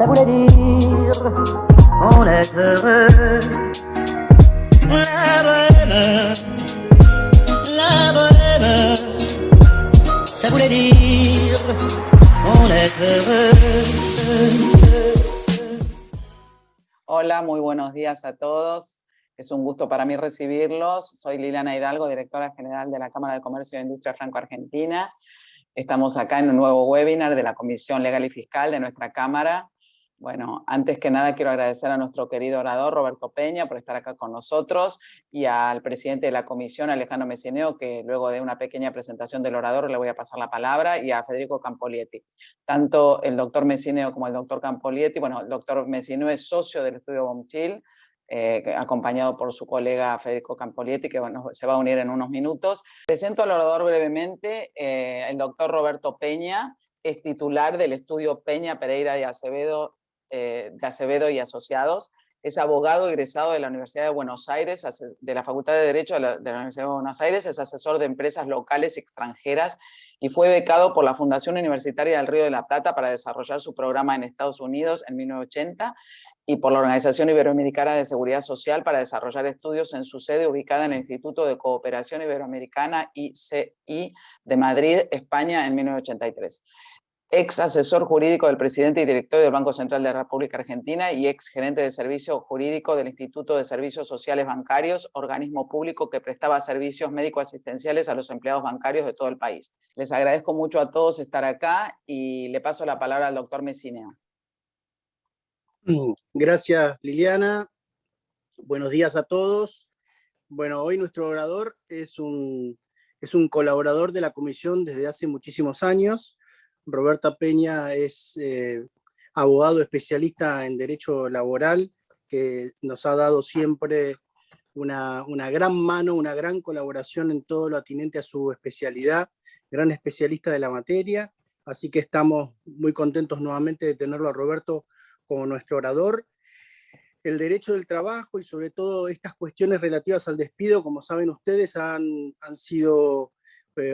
ça voulait dire on est heureux. La bohème, la bohème, ça voulait dire on est heureux. Hola, muy buenos días a todos. Es un gusto para mí recibirlos. Soy Liliana Hidalgo, directora general de la Cámara de Comercio e Industria Franco-Argentina. Estamos acá en un nuevo webinar de la Comisión Legal y Fiscal de nuestra Cámara. Bueno, antes que nada quiero agradecer a nuestro querido orador Roberto Peña por estar acá con nosotros y al presidente de la comisión, Alejandro Messineo, que luego de una pequeña presentación del orador le voy a pasar la palabra, y a Federico Campolietti. Tanto el doctor Messineo como el doctor Campolietti, bueno, el doctor Messineo es socio del estudio Bomchil, acompañado por su colega Federico Campolietti, que bueno, se va a unir en unos minutos. Presento al orador brevemente. El doctor Roberto Peña es titular del estudio Peña, Pereira y Acevedo y Asociados. Es abogado egresado de la Universidad de Buenos Aires, de la Facultad de Derecho de la Universidad de Buenos Aires, es asesor de empresas locales y extranjeras y fue becado por la Fundación Universitaria del Río de la Plata para desarrollar su programa en Estados Unidos en 1980 y por la Organización Iberoamericana de Seguridad Social para desarrollar estudios en su sede ubicada en el Instituto de Cooperación Iberoamericana ICI de Madrid, España, en 1983. Ex asesor jurídico del presidente y director del Banco Central de la República Argentina y ex gerente de servicio jurídico del Instituto de Servicios Sociales Bancarios, organismo público que prestaba servicios médico-asistenciales a los empleados bancarios de todo el país. Les agradezco mucho a todos estar acá y le paso la palabra al doctor Messineo. Gracias, Liliana. Buenos días a todos. Bueno, hoy nuestro orador es un colaborador de la comisión desde hace muchísimos años. Roberta Peña es abogado especialista en derecho laboral, que nos ha dado siempre una gran mano, una gran colaboración en todo lo atinente a su especialidad, gran especialista de la materia, así que estamos muy contentos nuevamente de tenerlo a Roberto como nuestro orador. El derecho del trabajo y sobre todo estas cuestiones relativas al despido, como saben ustedes, han sido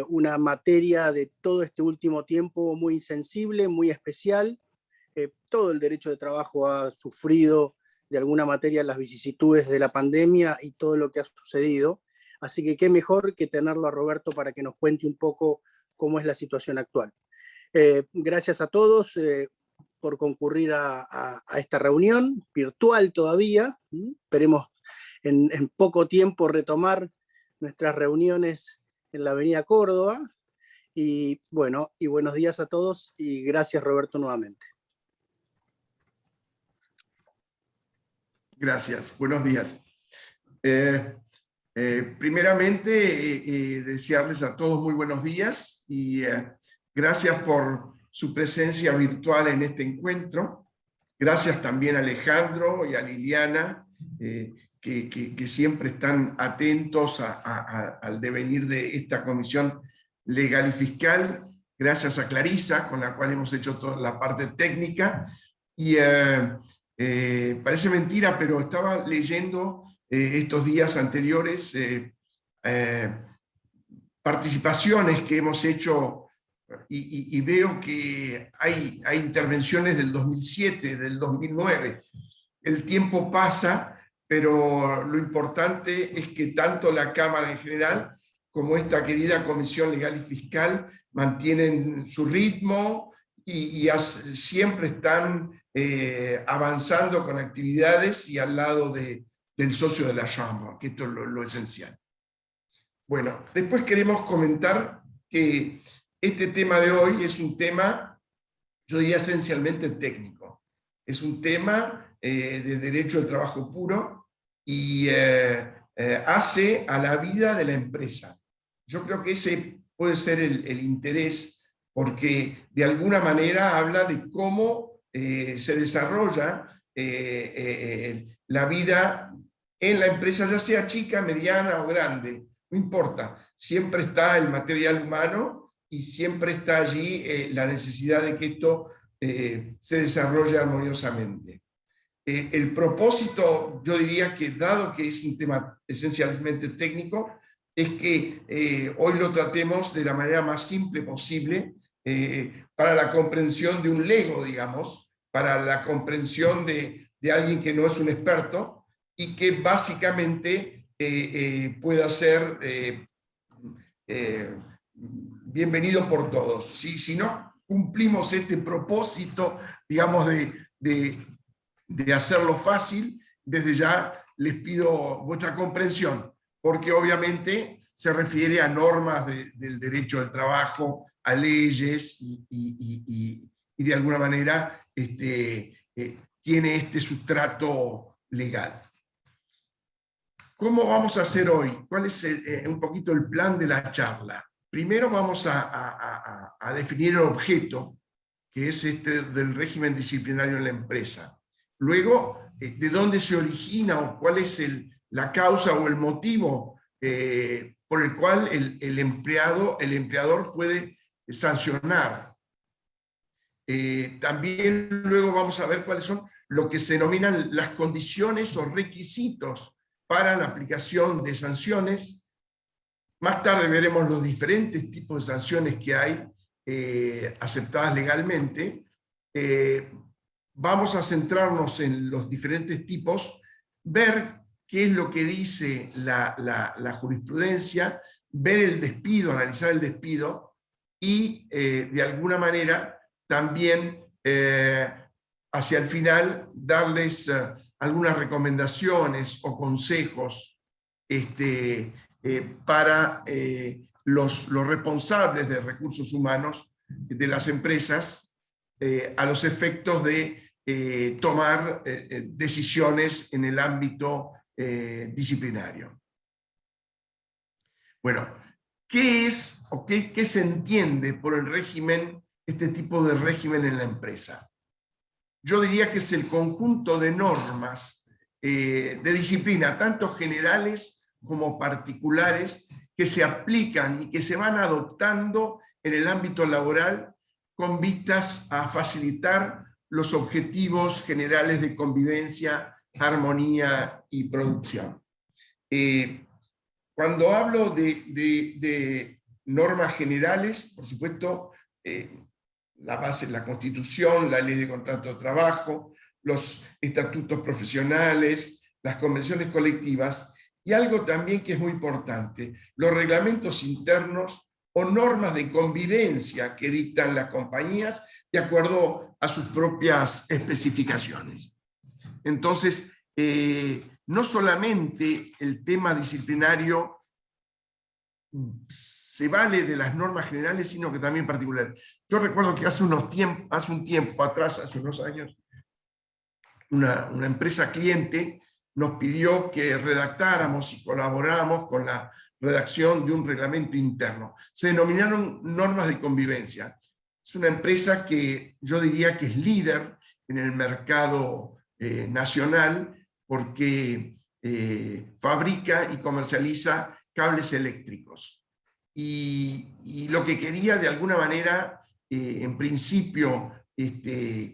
una materia de todo este último tiempo muy sensible, muy especial. Todo el derecho de trabajo ha sufrido de alguna materia las vicisitudes de la pandemia y todo lo que ha sucedido. Así que qué mejor que tenerlo a Roberto para que nos cuente un poco cómo es la situación actual. Gracias a todos por concurrir a esta reunión, virtual todavía. Esperemos en poco tiempo retomar nuestras reuniones en la Avenida Córdoba, y bueno, y buenos días a todos, y gracias Roberto nuevamente. Gracias, buenos días. Primeramente, desearles a todos muy buenos días, y gracias por su presencia virtual en este encuentro. Gracias también a Alejandro y a Liliana, que siempre están atentos al devenir de esta Comisión Legal y Fiscal. Gracias a Clarisa, con la cual hemos hecho toda la parte técnica. Y parece mentira, pero estaba leyendo estos días anteriores participaciones que hemos hecho y veo que hay intervenciones del 2007, del 2009. El tiempo pasa, pero lo importante es que tanto la Cámara en general como esta querida Comisión Legal y Fiscal mantienen su ritmo y siempre están avanzando con actividades y al lado del socio de la Chambre, que esto es lo esencial. Bueno, después queremos comentar que este tema de hoy es un tema, yo diría esencialmente técnico. Es un tema de derecho del trabajo puro, y hace a la vida de la empresa. Yo creo que ese puede ser el interés, porque de alguna manera habla de cómo se desarrolla la vida en la empresa, ya sea chica, mediana o grande, no importa, siempre está el material humano y siempre está allí la necesidad de que esto se desarrolle armoniosamente. El propósito, yo diría que dado que es un tema esencialmente técnico, es que hoy lo tratemos de la manera más simple posible para la comprensión de un lego, digamos, para la comprensión de alguien que no es un experto y que básicamente pueda ser bienvenido por todos. Si no cumplimos este propósito, digamos, de hacerlo fácil, desde ya les pido vuestra comprensión, porque obviamente se refiere a normas del derecho del trabajo, a leyes y de alguna manera tiene este sustrato legal. ¿Cómo vamos a hacer hoy? ¿Cuál es un poquito el plan de la charla? Primero vamos a definir el objeto, que es del régimen disciplinario en la empresa. Luego, de dónde se origina o cuál es la causa o el motivo por el cual el empleador puede sancionar. También luego vamos a ver cuáles son lo que se denominan las condiciones o requisitos para la aplicación de sanciones. Más tarde veremos los diferentes tipos de sanciones que hay aceptadas legalmente. Vamos a centrarnos en los diferentes tipos, ver qué es lo que dice la jurisprudencia, ver el despido, analizar el despido y de alguna manera también hacia el final darles algunas recomendaciones o consejos para los responsables de recursos humanos de las empresas a los efectos de tomar decisiones en el ámbito disciplinario. Bueno, ¿qué es o qué se entiende por el régimen, este tipo de régimen en la empresa? Yo diría que es el conjunto de normas de disciplina, tanto generales como particulares, que se aplican y que se van adoptando en el ámbito laboral con vistas a facilitar los objetivos generales de convivencia, armonía y producción. Cuando hablo de normas generales, por supuesto, la base es la Constitución, la Ley de Contrato de Trabajo, los estatutos profesionales, las convenciones colectivas, y algo también que es muy importante, los reglamentos internos o normas de convivencia que dictan las compañías de acuerdo a sus propias especificaciones. Entonces, no solamente el tema disciplinario se vale de las normas generales, sino que también particular. Yo recuerdo que hace un tiempo atrás, hace unos años, una empresa cliente nos pidió que redactáramos y colaboráramos con la redacción de un reglamento interno. Se denominaron normas de convivencia. Es una empresa que yo diría que es líder en el mercado nacional porque fabrica y comercializa cables eléctricos. Y lo que quería de alguna manera, en principio,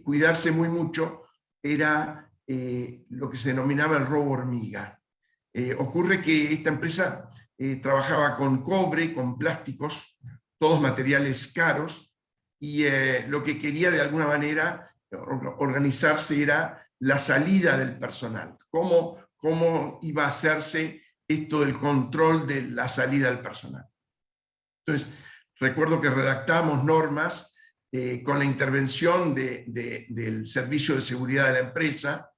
cuidarse muy mucho, era lo que se denominaba el robo hormiga. Ocurre que esta empresa trabajaba con cobre, con plásticos, todos materiales caros, y lo que quería de alguna manera organizarse era la salida del personal. ¿Cómo iba a hacerse esto del control de la salida del personal? Entonces, recuerdo que redactamos normas con la intervención del Servicio de Seguridad de la empresa.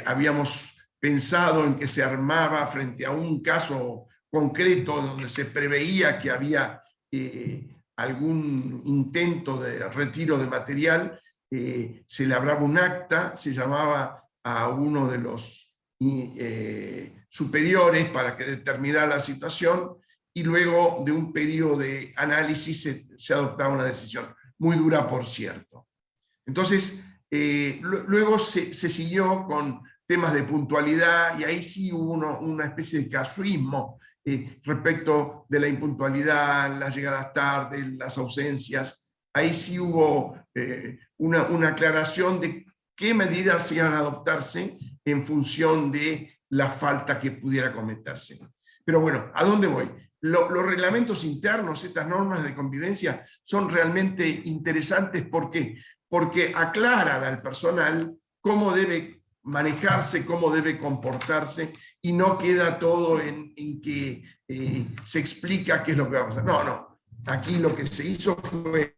Habíamos pensado en que se armaba frente a un caso concreto donde se preveía que había algún intento de retiro de material, se labraba un acta, se llamaba a uno de los superiores para que determinara la situación y luego de un periodo de análisis se adoptaba una decisión, muy dura por cierto. Entonces, luego se siguió con temas de puntualidad y ahí sí hubo una especie de casuismo respecto de la impuntualidad, las llegadas tarde, las ausencias. Ahí sí hubo una aclaración de qué medidas iban a adoptarse en función de la falta que pudiera cometerse. Pero bueno, ¿a dónde voy? Los reglamentos internos, estas normas de convivencia, son realmente interesantes. ¿Por qué? porque aclaran al personal cómo debe manejarse, cómo debe comportarse, y no queda todo en que se explica qué es lo que va a pasar. No, no. Aquí lo que se hizo fue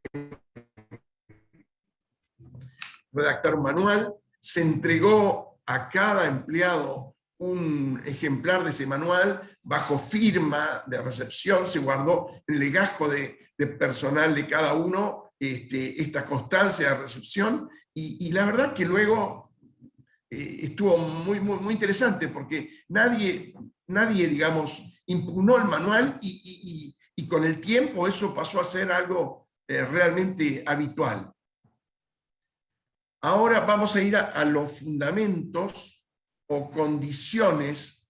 redactar un manual, se entregó a cada empleado un ejemplar de ese manual bajo firma de recepción, se guardó en el legajo de personal de cada uno esta constancia de recepción, y la verdad que luego estuvo muy interesante, porque nadie, digamos, impugnó el manual, y con el tiempo eso pasó a ser algo realmente habitual. Ahora vamos a ir a los fundamentos o condiciones,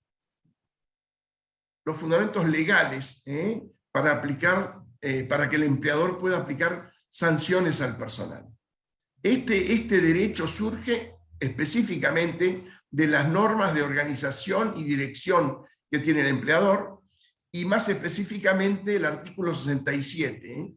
los fundamentos legales para aplicar, para que el empleador pueda aplicar sanciones al personal. Este derecho surge específicamente de las normas de organización y dirección que tiene el empleador, y más específicamente el artículo 67,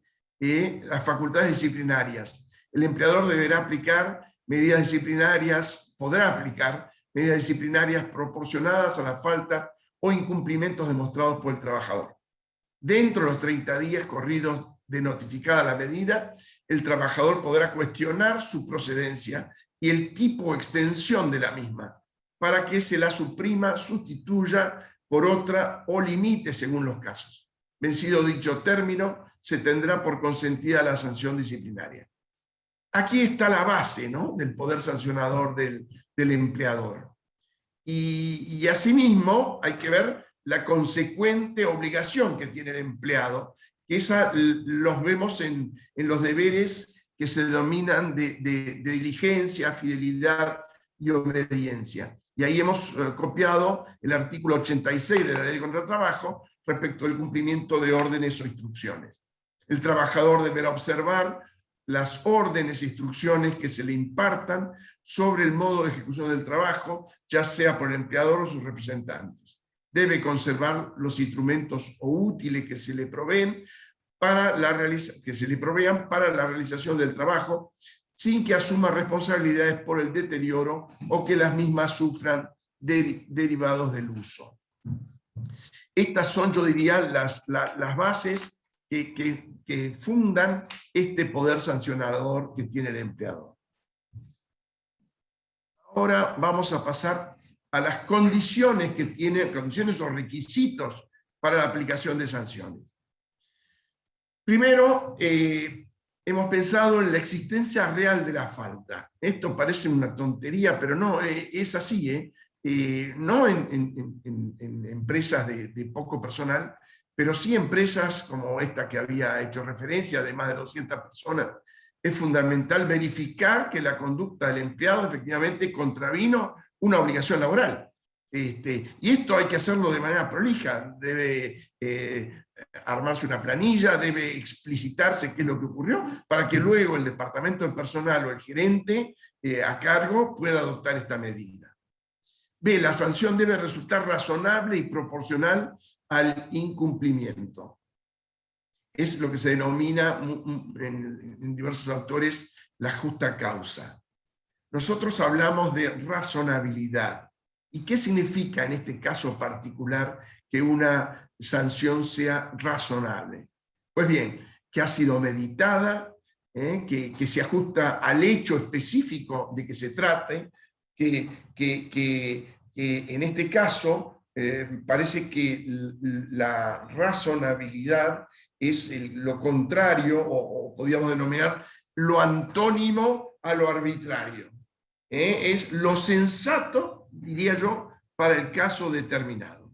las facultades disciplinarias. El empleador deberá aplicar medidas disciplinarias, podrá aplicar medidas disciplinarias proporcionadas a la falta o incumplimientos demostrados por el trabajador. Dentro de los 30 días corridos de notificada la medida, el trabajador podrá cuestionar su procedencia y el tipo o extensión de la misma, para que se la suprima, sustituya por otra o limite según los casos. Vencido dicho término, se tendrá por consentida la sanción disciplinaria. Aquí está la base, ¿no?, del poder sancionador del empleador. Y asimismo hay que ver la consecuente obligación que tiene el empleado, que esa los vemos en los deberes que se denominan de diligencia, fidelidad y obediencia. Y ahí hemos copiado el artículo 86 de la Ley contra el Trabajo respecto al cumplimiento de órdenes o instrucciones. El trabajador deberá observar las órdenes e instrucciones que se le impartan sobre el modo de ejecución del trabajo, ya sea por el empleador o sus representantes. Debe conservar los instrumentos o útiles que se le proveen para la realización del trabajo, sin que asuma responsabilidades por el deterioro o que las mismas sufran derivados del uso. Estas son, yo diría, las bases que fundan este poder sancionador que tiene el empleador. Ahora vamos a pasar a las condiciones que tiene, condiciones o requisitos para la aplicación de sanciones. Primero, hemos pensado en la existencia real de la falta. Esto parece una tontería, pero no, es así, no en empresas de poco personal, pero sí empresas como esta que había hecho referencia, de más de 200 personas. Es fundamental verificar que la conducta del empleado efectivamente contravino una obligación laboral. Y esto hay que hacerlo de manera prolija. Debe armarse una planilla, debe explicitarse qué es lo que ocurrió, para que luego el departamento de personal o el gerente a cargo pueda adoptar esta medida. B, la sanción debe resultar razonable y proporcional al incumplimiento. Es lo que se denomina en diversos autores la justa causa. Nosotros hablamos de razonabilidad. ¿Y qué significa en este caso particular que una sanción sea razonable? Pues bien, que ha sido meditada, que se ajusta al hecho específico de que se trate, que en este caso parece que la razonabilidad es lo contrario, o podríamos denominar lo antónimo a lo arbitrario. Es lo sensato, diría yo, para el caso determinado.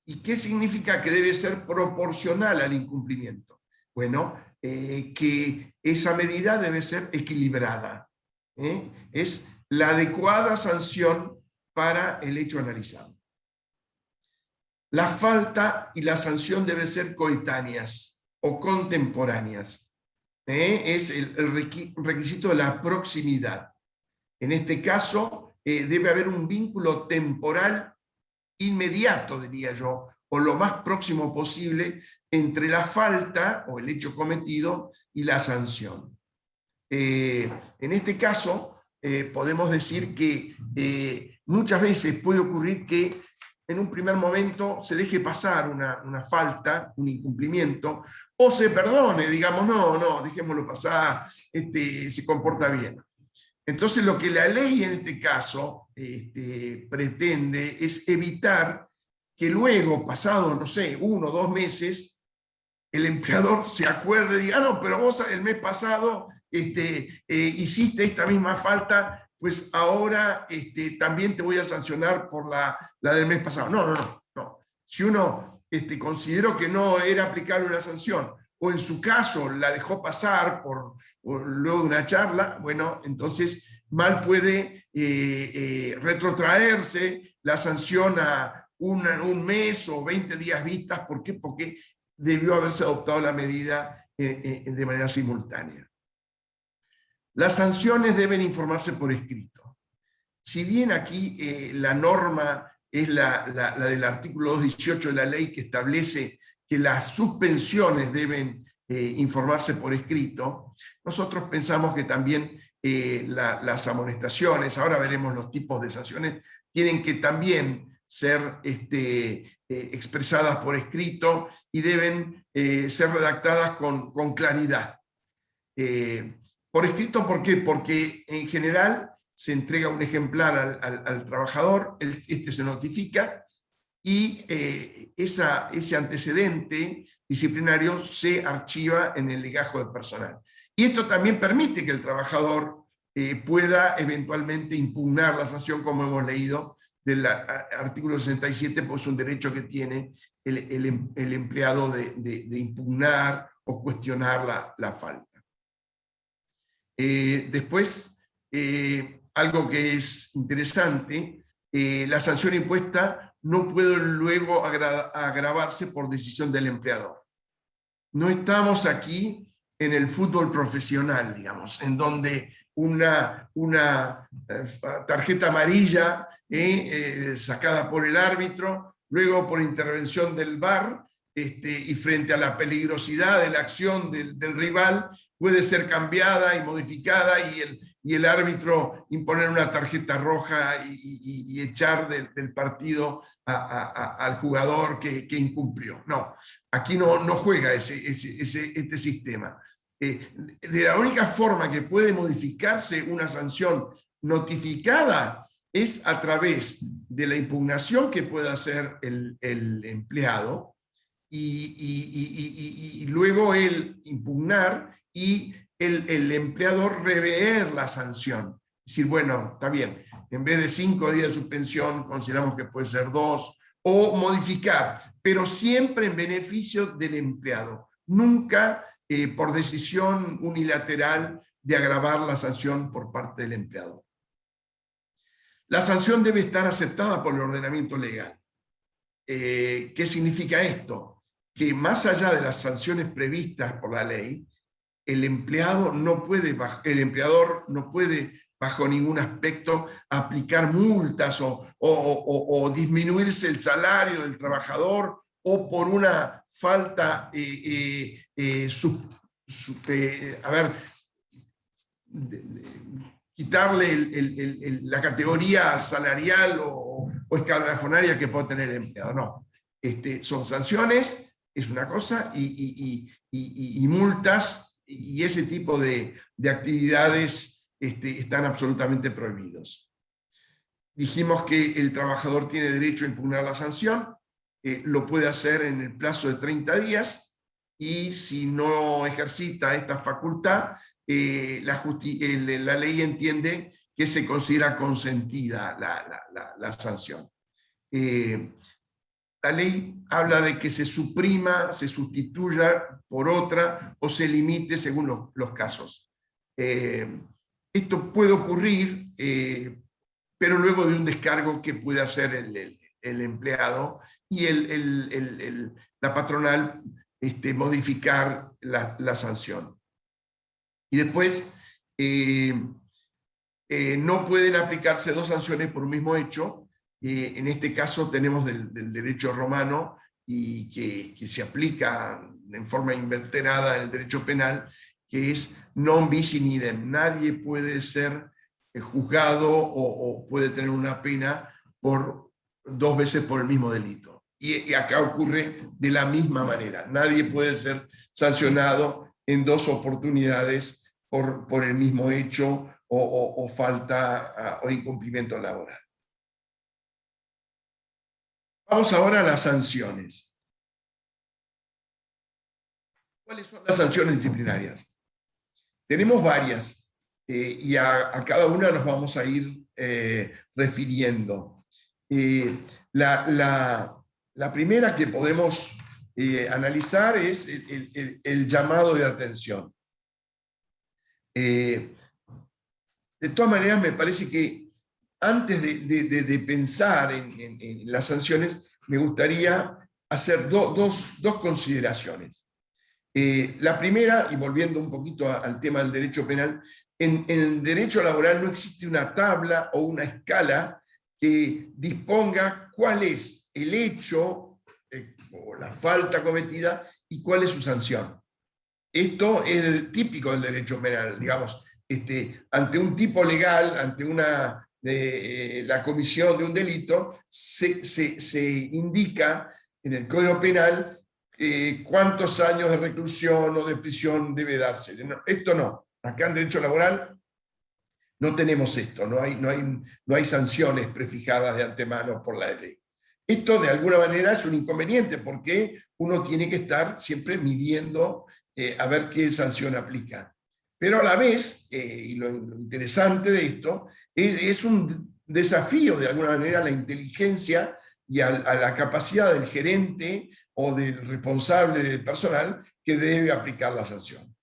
¿Y qué significa que debe ser proporcional al incumplimiento? Bueno, que esa medida debe ser equilibrada. Es la adecuada sanción para el hecho analizado. La falta y la sanción deben ser coetáneas o contemporáneas. Es el requisito de la proximidad. En este caso, debe haber un vínculo temporal inmediato, diría yo, o lo más próximo posible, entre la falta o el hecho cometido y la sanción. En este caso, podemos decir que muchas veces puede ocurrir que en un primer momento se deje pasar una falta, un incumplimiento, o se perdone, digamos, no, dejémoslo pasar, se comporta bien. Entonces lo que la ley en este caso pretende es evitar que luego, pasado, no sé, 1 o 2 meses, el empleador se acuerde y diga, no, pero vos el mes pasado hiciste esta misma falta, pues ahora también te voy a sancionar por la del mes pasado. No. Si uno consideró que no era aplicable una sanción, o en su caso la dejó pasar luego de una charla, bueno, entonces mal puede retrotraerse la sanción a un mes o 20 días vistas. ¿Por qué? Porque debió haberse adoptado la medida de manera simultánea. Las sanciones deben informarse por escrito. Si bien aquí la norma es la del artículo 218 de la ley, que establece que las suspensiones deben informarse por escrito, nosotros pensamos que también las amonestaciones, ahora veremos los tipos de sanciones, tienen que también ser expresadas por escrito y deben ser redactadas con claridad. Por escrito, ¿por qué? Porque en general se entrega un ejemplar al trabajador, se notifica, y ese antecedente disciplinario se archiva en el legajo de personal. Y esto también permite que el trabajador pueda eventualmente impugnar la sanción, como hemos leído del artículo 67, pues es un derecho que tiene el empleado de impugnar o cuestionar la falta. Después, algo que es interesante, la sanción impuesta no puede luego agravarse por decisión del empleador. No estamos aquí en el fútbol profesional, digamos, en donde una tarjeta amarilla sacada por el árbitro, luego por intervención del VAR, y frente a la peligrosidad de la acción del rival, puede ser cambiada y modificada, y el árbitro imponer una tarjeta roja y echar del partido al jugador que incumplió. No, aquí no juega este sistema. De la única forma que puede modificarse una sanción notificada es a través de la impugnación que pueda hacer el empleado, y luego el impugnar y el empleador rever la sanción. Es decir, bueno, está bien, en vez de 5 días de suspensión, consideramos que puede ser 2, o modificar, pero siempre en beneficio del empleado, nunca por decisión unilateral de agravar la sanción por parte del empleador. La sanción debe estar aceptada por el ordenamiento legal. ¿Qué significa esto? Que más allá de las sanciones previstas por la ley, el empleador no puede bajo ningún aspecto aplicar multas o disminuirse el salario del trabajador, o por una falta quitarle la categoría salarial o escalafonaria que puede tener el empleado. No, son sanciones, es una cosa, y multas y ese tipo de actividades están absolutamente prohibidos. Dijimos que el trabajador tiene derecho a impugnar la sanción, lo puede hacer en el plazo de 30 días, y si no ejercita esta facultad, la ley entiende que se considera consentida la sanción. La ley habla de que se suprima, se sustituya por otra o se limite según los casos. Esto puede ocurrir, pero luego de un descargo que puede hacer el empleado, y la patronal modificar la sanción. Y después no pueden aplicarse 2 sanciones por un mismo hecho. En este caso tenemos del derecho romano, y que se aplica en forma inverterada en el derecho penal, que es non bis in idem. Nadie puede ser juzgado o puede tener una pena por 2 veces por el mismo delito. Y acá ocurre de la misma manera. Nadie puede ser sancionado en 2 oportunidades por el mismo hecho o falta o incumplimiento laboral. Vamos ahora a las sanciones. ¿Cuáles son las sanciones disciplinarias? Tenemos varias y a cada una nos vamos a ir refiriendo. La primera que podemos analizar es el llamado de atención. De todas maneras, me parece que antes de pensar en las sanciones, me gustaría hacer dos consideraciones. La primera, y volviendo un poquito al tema del derecho penal, en el derecho laboral no existe una tabla o una escala que disponga cuál es el hecho o la falta cometida y cuál es su sanción. Esto es típico del derecho penal, digamos, ante un tipo legal, ante la comisión de un delito, se indica en el Código Penal cuántos años de reclusión o de prisión debe darse. Esto no. Acá en derecho laboral no tenemos esto, no hay sanciones prefijadas de antemano por la ley. Esto de alguna manera es un inconveniente porque uno tiene que estar siempre midiendo a ver qué sanción aplica. Pero a la vez, y lo interesante de esto, es un desafío de alguna manera a la inteligencia y a la capacidad del gerente o del responsable del personal que debe aplicar la sanción.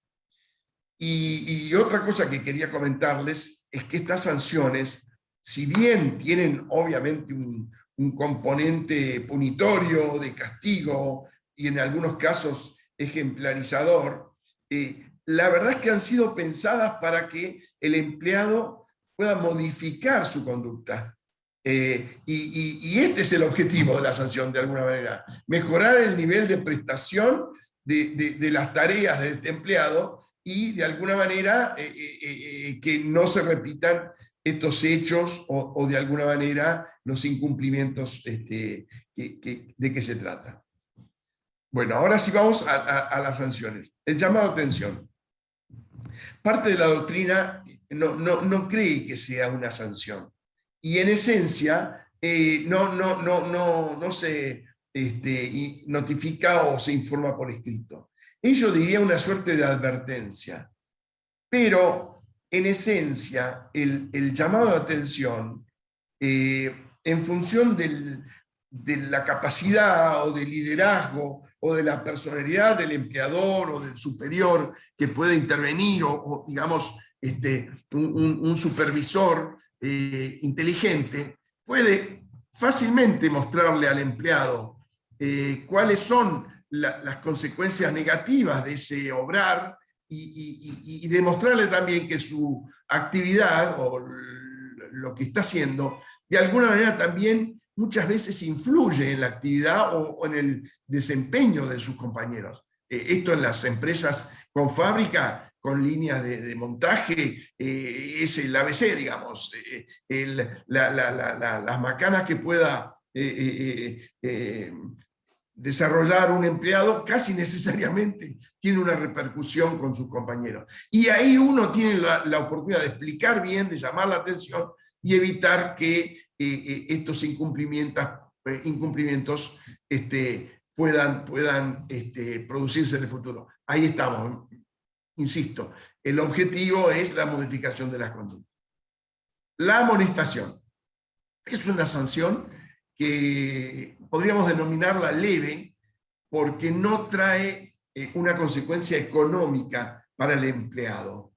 Y otra cosa que quería comentarles es que estas sanciones, si bien tienen obviamente un componente punitorio, de castigo, y en algunos casos ejemplarizador, la verdad es que han sido pensadas para que el empleado pueda modificar su conducta. Y este es el objetivo de la sanción, de alguna manera. Mejorar el nivel de prestación de las tareas de este empleado y, de alguna manera, que no se repitan estos hechos o de alguna manera, los incumplimientos de que se trata. Bueno, ahora sí vamos a las sanciones. El llamado a atención. Parte de la doctrina no cree que sea una sanción. Y en esencia no se notifica o se informa por escrito. Ello diría una suerte de advertencia. Pero en esencia el llamado de atención, en función de la capacidad o del liderazgo o de la personalidad del empleador o del superior que puede intervenir o digamos, un supervisor inteligente, puede fácilmente mostrarle al empleado cuáles son las consecuencias negativas de ese obrar y demostrarle también que su actividad o lo que está haciendo, de alguna manera también muchas veces influye en la actividad o en el desempeño de sus compañeros. Esto en las empresas con fábrica, con líneas de montaje, es el ABC, digamos. Las macanas que pueda desarrollar un empleado casi necesariamente tiene una repercusión con sus compañeros. Y ahí uno tiene la oportunidad de explicar bien, de llamar la atención y evitar que estos incumplimientos puedan producirse en el futuro. Ahí estamos. Insisto, el objetivo es la modificación de las conductas. La amonestación es una sanción que podríamos denominarla leve porque no trae una consecuencia económica para el empleado.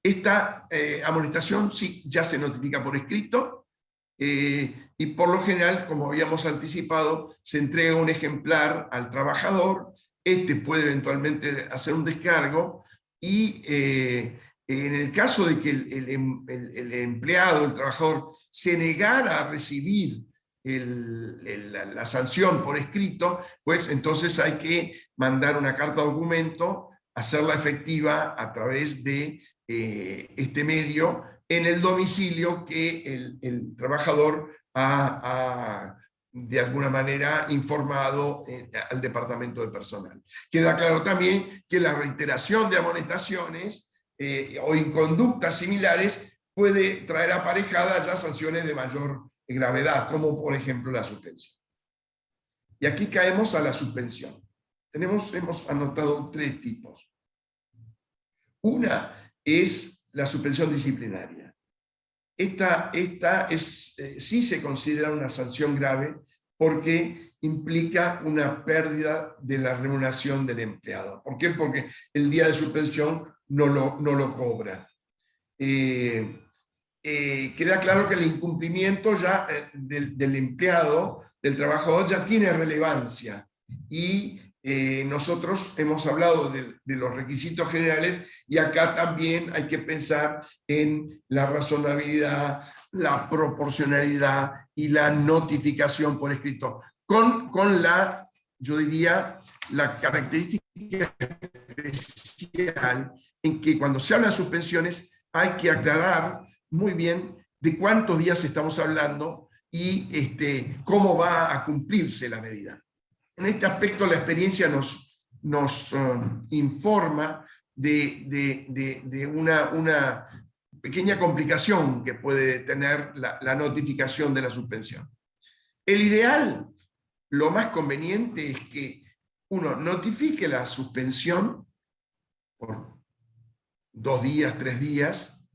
Esta amonestación sí ya se notifica por escrito y por lo general, como habíamos anticipado, se entrega un ejemplar al trabajador. Este puede eventualmente hacer un descargo y en el caso de que el empleado, el trabajador, se negara a recibir la sanción por escrito, pues entonces hay que mandar una carta documento hacerla efectiva a través de este medio en el domicilio que el trabajador ha de alguna manera informado al departamento de personal. Queda claro también que la reiteración de amonestaciones o inconductas similares puede traer aparejadas ya sanciones de mayor gravedad, como por ejemplo la suspensión. Y aquí caemos a la suspensión. Hemos anotado 3 tipos. Una es la suspensión disciplinaria. Esta sí se considera una sanción grave porque implica una pérdida de la remuneración del empleado. ¿Por qué? Porque el día de suspensión no lo cobra. Queda claro que el incumplimiento ya del empleado, del trabajador, ya tiene relevancia. Y nosotros hemos hablado de los requisitos generales y acá también hay que pensar en la razonabilidad, la proporcionalidad y la notificación por escrito, con la, yo diría, la característica especial en que cuando se hablan de suspensiones hay que aclarar muy bien de cuántos días estamos hablando y cómo va a cumplirse la medida. En este aspecto la experiencia nos informa de una pequeña complicación que puede tener la notificación de la suspensión. El ideal, lo más conveniente es que uno notifique la suspensión por 2 días, 3 días,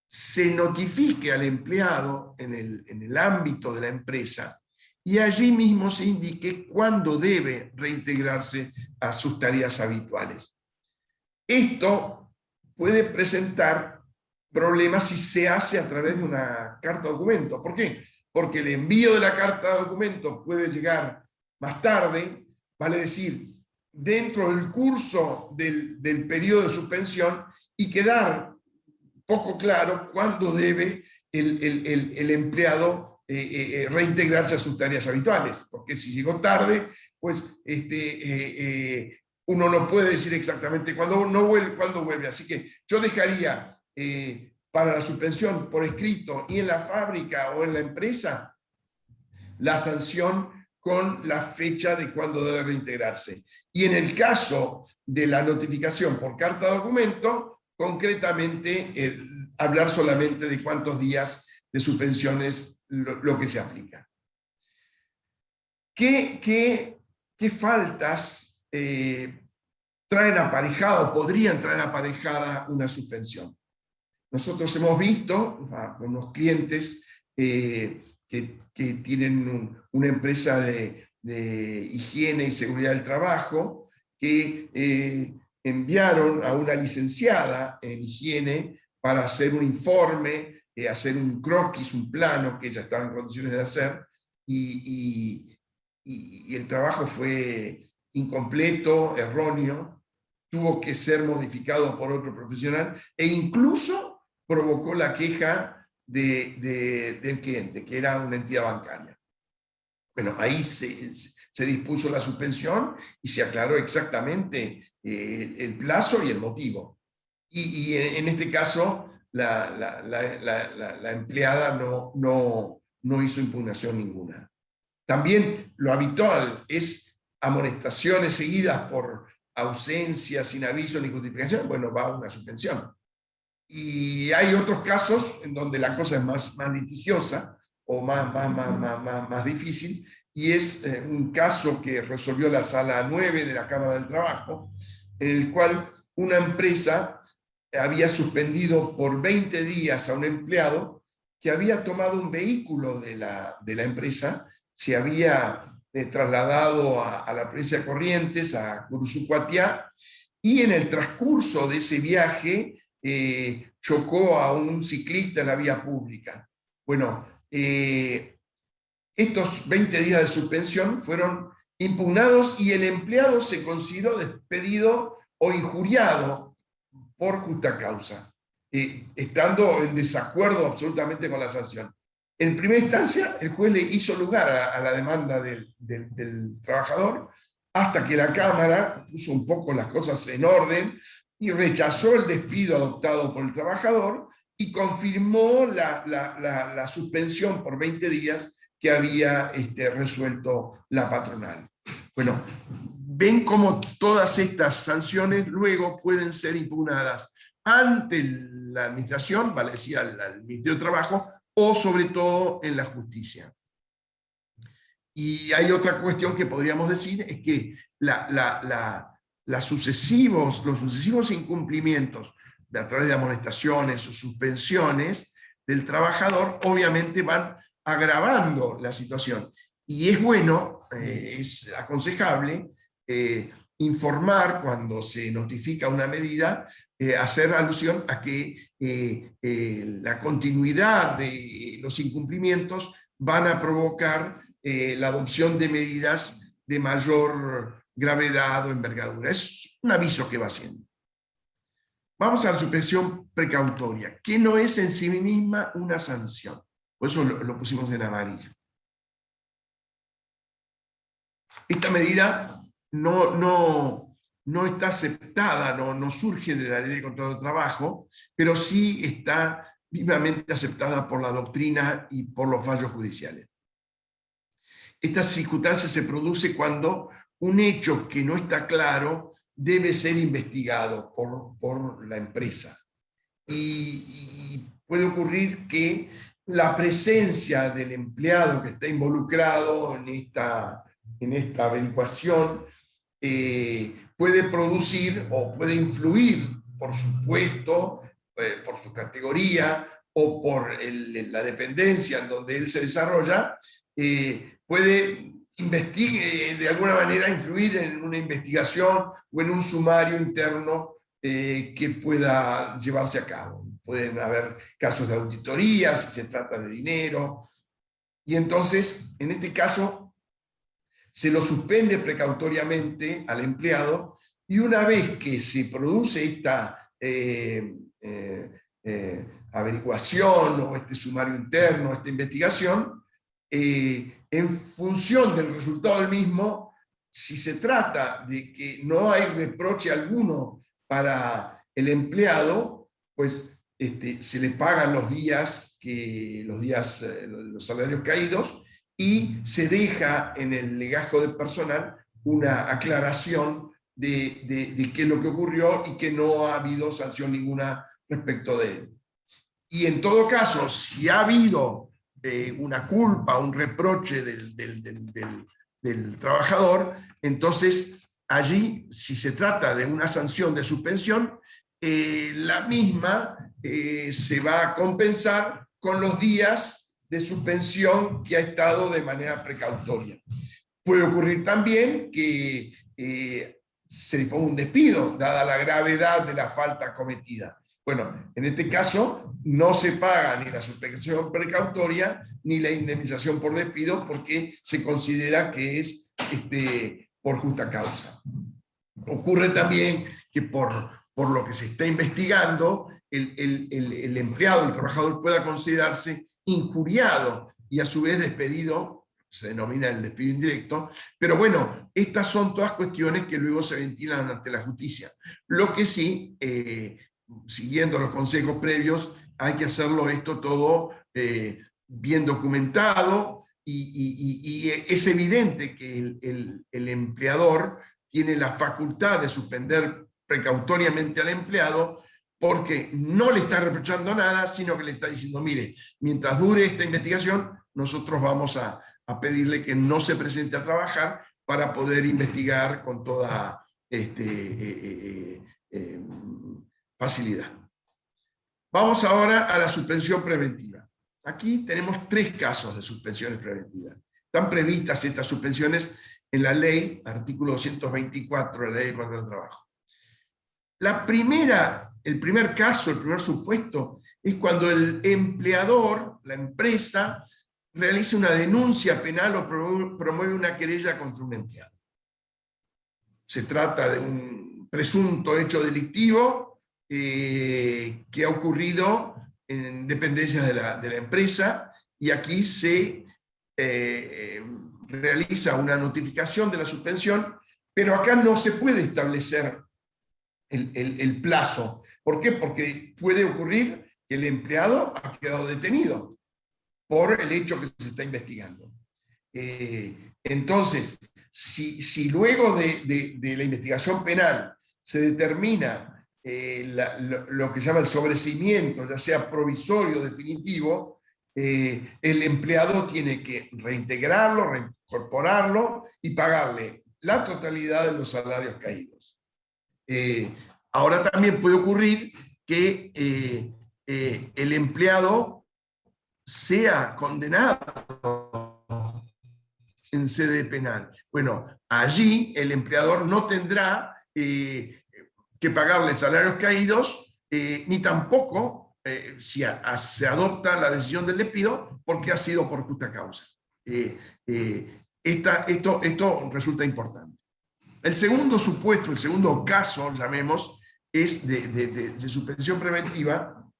se notifique al empleado en el ámbito de la empresa y allí mismo se indique cuándo debe reintegrarse a sus tareas habituales. Esto puede presentar problemas si se hace a través de una carta documento. ¿Por qué? Porque el envío de la carta documento puede llegar más tarde, vale decir, dentro del curso del periodo de suspensión y quedar poco claro cuándo debe el empleado reintegrarse a sus tareas habituales, porque si llegó tarde, pues uno no puede decir exactamente cuándo vuelve. Así que yo dejaría para la suspensión por escrito y en la fábrica o en la empresa la sanción con la fecha de cuándo debe reintegrarse. Y en el caso de la notificación por carta documento, concretamente hablar solamente de cuántos días de suspensión es lo que se aplica. ¿Qué faltas traen aparejada o podrían traer aparejada una suspensión? Nosotros hemos visto con los clientes que tienen una empresa de higiene y seguridad del trabajo que enviaron a una licenciada en higiene para hacer un informe, hacer un croquis, un plano que ella estaba en condiciones de hacer, y el trabajo fue incompleto, erróneo, tuvo que ser modificado por otro profesional e incluso provocó la queja del cliente, que era una entidad bancaria. Bueno, ahí se dispuso la suspensión y se aclaró exactamente el plazo y el motivo. Y en este caso, la empleada no hizo impugnación ninguna. También lo habitual es amonestaciones seguidas por ausencia, sin aviso ni justificación. Bueno, va a una suspensión. Y hay otros casos en donde la cosa es más litigiosa o más difícil, y es un caso que resolvió la Sala 9 de la Cámara del Trabajo, en el cual una empresa había suspendido por 20 días a un empleado que había tomado un vehículo de la empresa, se había trasladado a la provincia de Corrientes, a Curuzucuatiá, y en el transcurso de ese viaje chocó a un ciclista en la vía pública. Bueno, estos 20 días de suspensión fueron impugnados y el empleado se consideró despedido o injuriado por justa causa, estando en desacuerdo absolutamente con la sanción. En primera instancia, el juez le hizo lugar a la demanda del trabajador hasta que la Cámara puso un poco las cosas en orden y rechazó el despido adoptado por el trabajador y confirmó la suspensión por 20 días que había resuelto la patronal. Bueno, ven cómo todas estas sanciones luego pueden ser impugnadas ante la administración, vale decir, al Ministerio de Trabajo, o sobre todo en la justicia. Y hay otra cuestión que podríamos decir, es que los sucesivos incumplimientos a través de amonestaciones o suspensiones del trabajador obviamente van agravando la situación. Y es bueno, es aconsejable informar cuando se notifica una medida, hacer alusión a que la continuidad de los incumplimientos van a provocar la adopción de medidas de mayor gravedad o envergadura. Es un aviso que va haciendo. Vamos a la suspensión precautoria, que no es en sí misma una sanción. Por eso lo pusimos en amarillo. Esta medida no está aceptada, no surge de la Ley de Contrato de Trabajo, pero sí está vivamente aceptada por la doctrina y por los fallos judiciales. Esta circunstancia se produce cuando un hecho que no está claro debe ser investigado por la empresa. Y puede ocurrir que la presencia del empleado que está involucrado en esta averiguación puede producir o puede influir por su puesto, por su categoría o por la dependencia en donde él se desarrolla, puede de alguna manera influir en una investigación o en un sumario interno que pueda llevarse a cabo. Pueden haber casos de auditoría si se trata de dinero, y entonces, en este caso, se lo suspende precautoriamente al empleado, y una vez que se produce esta averiguación o este sumario interno, esta investigación, en función del resultado del mismo, si se trata de que no hay reproche alguno para el empleado, pues se le pagan los salarios caídos, y se deja en el legajo del personal una aclaración de qué es lo que ocurrió y que no ha habido sanción ninguna respecto de él. Y en todo caso, si ha habido una culpa, un reproche del trabajador, entonces allí, si se trata de una sanción de suspensión, la misma se va a compensar con los días de suspensión que ha estado de manera precautoria. Puede ocurrir también que se disponga un despido, dada la gravedad de la falta cometida. Bueno, en este caso no se paga ni la suspensión precautoria ni la indemnización por despido, porque se considera que es por justa causa. Ocurre también que por lo que se está investigando, el empleado, el trabajador, pueda considerarse injuriado y a su vez despedido, se denomina el despido indirecto, pero bueno, estas son todas cuestiones que luego se ventilan ante la justicia. Lo que sí, siguiendo los consejos previos, hay que hacerlo esto todo bien documentado, y es evidente que el empleador tiene la facultad de suspender precautoriamente al empleado, porque no le está reprochando nada, sino que le está diciendo, mire, mientras dure esta investigación, nosotros vamos a pedirle que no se presente a trabajar para poder investigar con toda facilidad. Vamos ahora a la suspensión preventiva. Aquí tenemos 3 casos de suspensiones preventivas. Están previstas estas suspensiones en la ley, artículo 224 de la Ley de Contrato de Trabajo. El primer caso, el primer supuesto, es cuando el empleador, la empresa, realiza una denuncia penal o promueve una querella contra un empleado. Se trata de un presunto hecho delictivo que ha ocurrido en dependencias de la empresa, y aquí se realiza una notificación de la suspensión Pero acá no se puede establecer el plazo. ¿Por qué? Porque puede ocurrir que el empleado ha quedado detenido por el hecho que se está investigando. Entonces, si luego de la investigación penal se determina lo que se llama el sobreseimiento, ya sea provisorio o definitivo, el empleado tiene que reintegrarlo, reincorporarlo y pagarle la totalidad de los salarios caídos. Ahora también puede ocurrir que el empleado sea condenado en sede penal. Bueno, allí el empleador no tendrá que pagarle salarios caídos, ni tampoco si se adopta la decisión del despido, porque ha sido por justa causa. Esto resulta importante. El segundo supuesto, el segundo caso, llamemos, es de suspensión preventiva,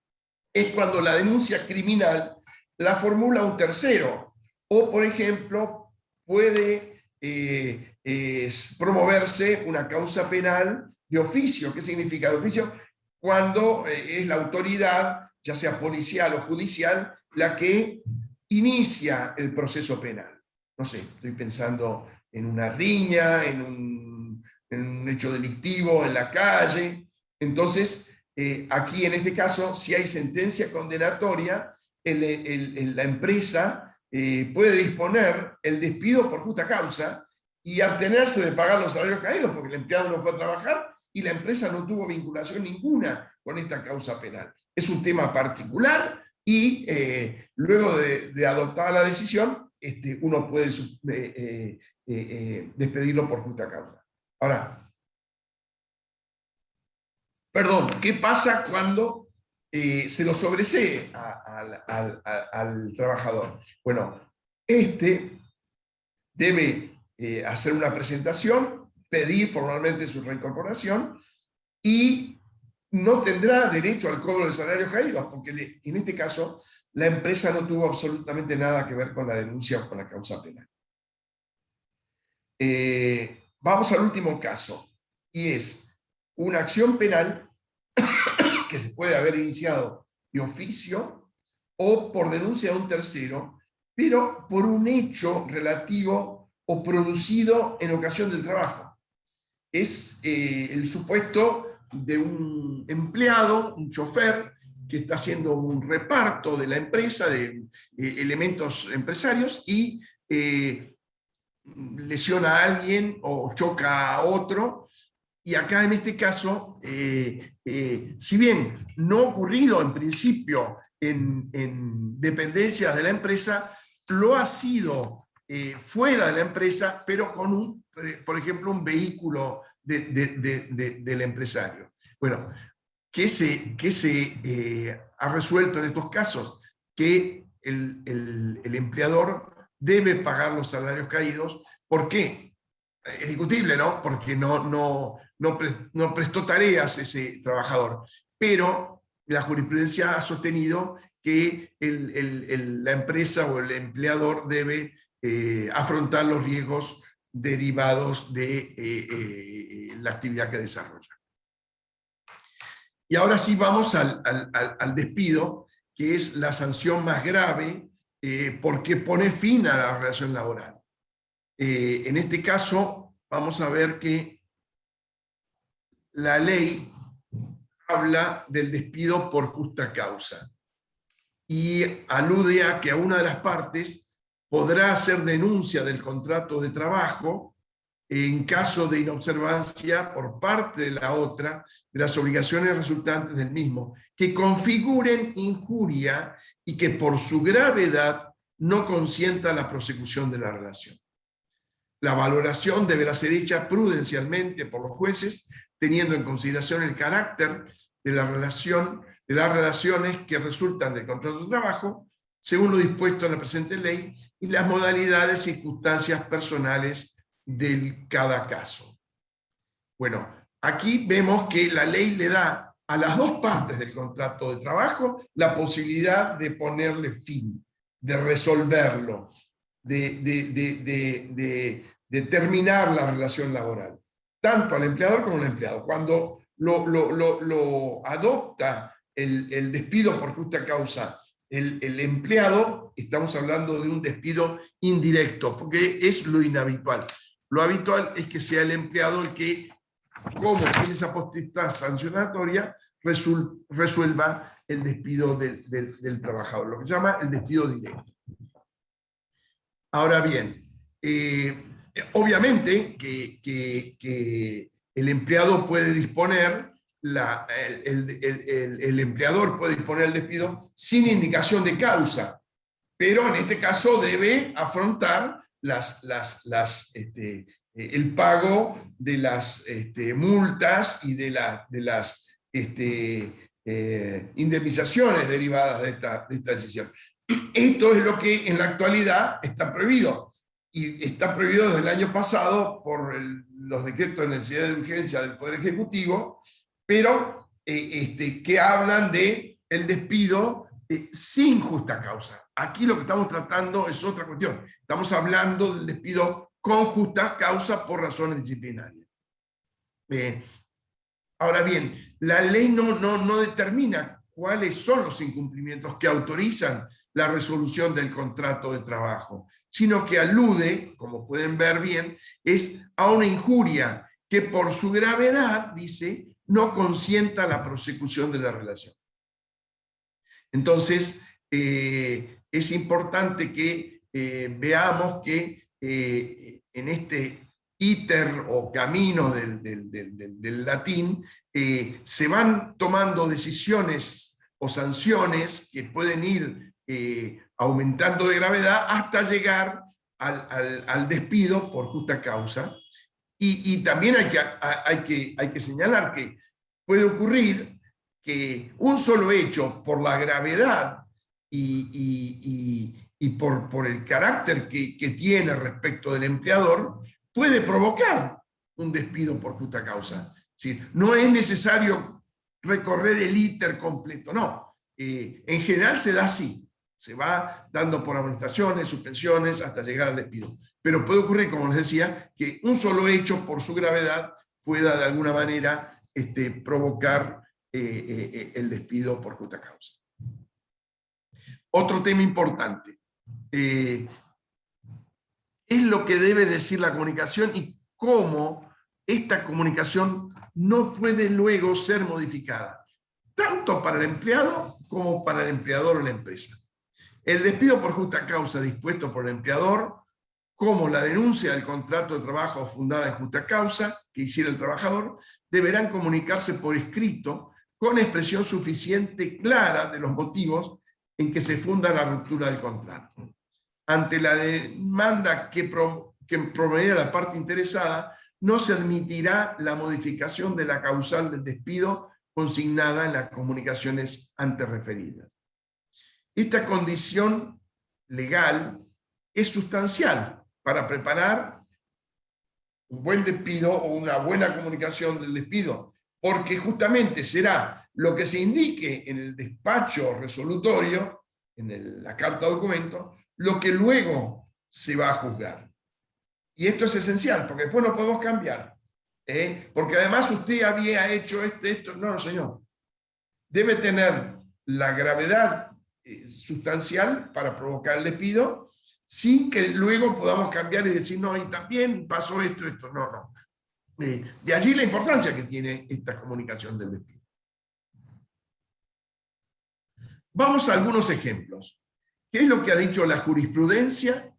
es cuando la denuncia criminal la formula un tercero, o por ejemplo, puede promoverse una causa penal de oficio. ¿Qué significa de oficio? Cuando es la autoridad, ya sea policial o judicial, la que inicia el proceso penal. No sé, estoy pensando en una riña, en un hecho delictivo en la calle. Entonces, aquí en este caso, si hay sentencia condenatoria, la empresa puede disponer el despido por justa causa y abstenerse de pagar los salarios caídos, porque el empleado no fue a trabajar y la empresa no tuvo vinculación ninguna con esta causa penal. Es un tema particular y luego de adoptar la decisión, uno puede despedirlo por justa causa. Ahora, perdón, ¿qué pasa cuando se lo sobresee al trabajador? Bueno, debe hacer una presentación, pedir formalmente su reincorporación y no tendrá derecho al cobro de salarios caídos, porque en este caso la empresa no tuvo absolutamente nada que ver con la denuncia o con la causa penal. Vamos al último caso, y es una acción penal que se puede haber iniciado de oficio o por denuncia de un tercero, pero por un hecho relativo o producido en ocasión del trabajo. Es el supuesto de un empleado, un chofer, que está haciendo un reparto de la empresa, de elementos empresarios, y lesiona a alguien o choca a otro. Y acá en este caso, si bien no ha ocurrido en principio en dependencias de la empresa, lo ha sido fuera de la empresa, pero con por ejemplo, un vehículo del empresario. Bueno, ¿qué se ha resuelto en estos casos? Que el empleador debe pagar los salarios caídos. ¿Por qué? Es discutible, ¿no? Porque no prestó tareas ese trabajador, pero la jurisprudencia ha sostenido que la empresa o el empleador debe afrontar los riesgos derivados de la actividad que desarrolla. Y ahora sí vamos al despido, que es la sanción más grave porque pone fin a la relación laboral. En este caso, vamos a ver que la ley habla del despido por justa causa y alude a que a una de las partes podrá hacer denuncia del contrato de trabajo en caso de inobservancia por parte de la otra de las obligaciones resultantes del mismo, que configuren injuria y que por su gravedad no consienta la prosecución de la relación. La valoración deberá ser hecha prudencialmente por los jueces, teniendo en consideración el carácter de las relaciones que resultan del contrato de trabajo, según lo dispuesto en la presente ley, y las modalidades y circunstancias personales de cada caso. Bueno, aquí vemos que la ley le da a las dos partes del contrato de trabajo la posibilidad de ponerle fin, de resolverlo, de terminar la relación laboral. tanto al empleador como al empleado. Cuando lo adopta el despido por justa causa el empleado, estamos hablando de un despido indirecto, porque es lo inhabitual. Lo habitual es que sea el empleado el que, como tiene esa potestad sancionatoria, resuelva el despido del trabajador, lo que se llama el despido directo. Ahora bien, obviamente que el empleado puede disponer, el empleador puede disponer el despido sin indicación de causa, pero en este caso debe afrontar el pago de las multas y de las indemnizaciones derivadas de esta decisión. Esto es lo que en la actualidad está prohibido, y está prohibido desde el año pasado por los decretos de necesidad de urgencia del Poder Ejecutivo, pero que hablan de el despido sin justa causa. Aquí lo que estamos tratando es otra cuestión. Estamos hablando del despido con justa causa por razones disciplinarias. Ahora bien, la ley no determina cuáles son los incumplimientos que autorizan la resolución del contrato de trabajo, sino que alude, como pueden ver bien, es a una injuria que por su gravedad, dice, no consienta la prosecución de la relación. Entonces, es importante que veamos que en este íter o camino del latín, se van tomando decisiones o sanciones que pueden ir aumentando de gravedad hasta llegar al despido por justa causa. Y también hay que señalar que puede ocurrir que un solo hecho, por la gravedad y por el carácter que tiene respecto del empleador, puede provocar un despido por justa causa. Es decir, no es necesario recorrer el íter completo, no. En general se da así, se va dando por amonestaciones, suspensiones, hasta llegar al despido. Pero puede ocurrir, como les decía, que un solo hecho, por su gravedad, pueda de alguna manera provocar el despido por justa causa. Otro tema importante es lo que debe decir la comunicación y cómo esta comunicación no puede luego ser modificada, tanto para el empleado como para el empleador o la empresa. El despido por justa causa dispuesto por el empleador, como la denuncia del contrato de trabajo fundada en justa causa que hiciera el trabajador, deberán comunicarse por escrito con expresión suficiente clara de los motivos en que se funda la ruptura del contrato. Ante la demanda que promoviera la parte interesada, no se admitirá la modificación de la causal del despido consignada en las comunicaciones antes referidas. Esta condición legal es sustancial para preparar un buen despido o una buena comunicación del despido, porque justamente será lo que se indique en el despacho resolutorio, en la carta documento, lo que luego se va a juzgar. Y esto es esencial, porque después no podemos cambiar. Porque además usted había hecho esto. No, señor. Debe tener la gravedad sustancial para provocar el despido, sin que luego podamos cambiar y decir, no, y también pasó esto. No. De allí la importancia que tiene esta comunicación del despido. Vamos a algunos ejemplos. ¿Qué es lo que ha dicho la jurisprudencia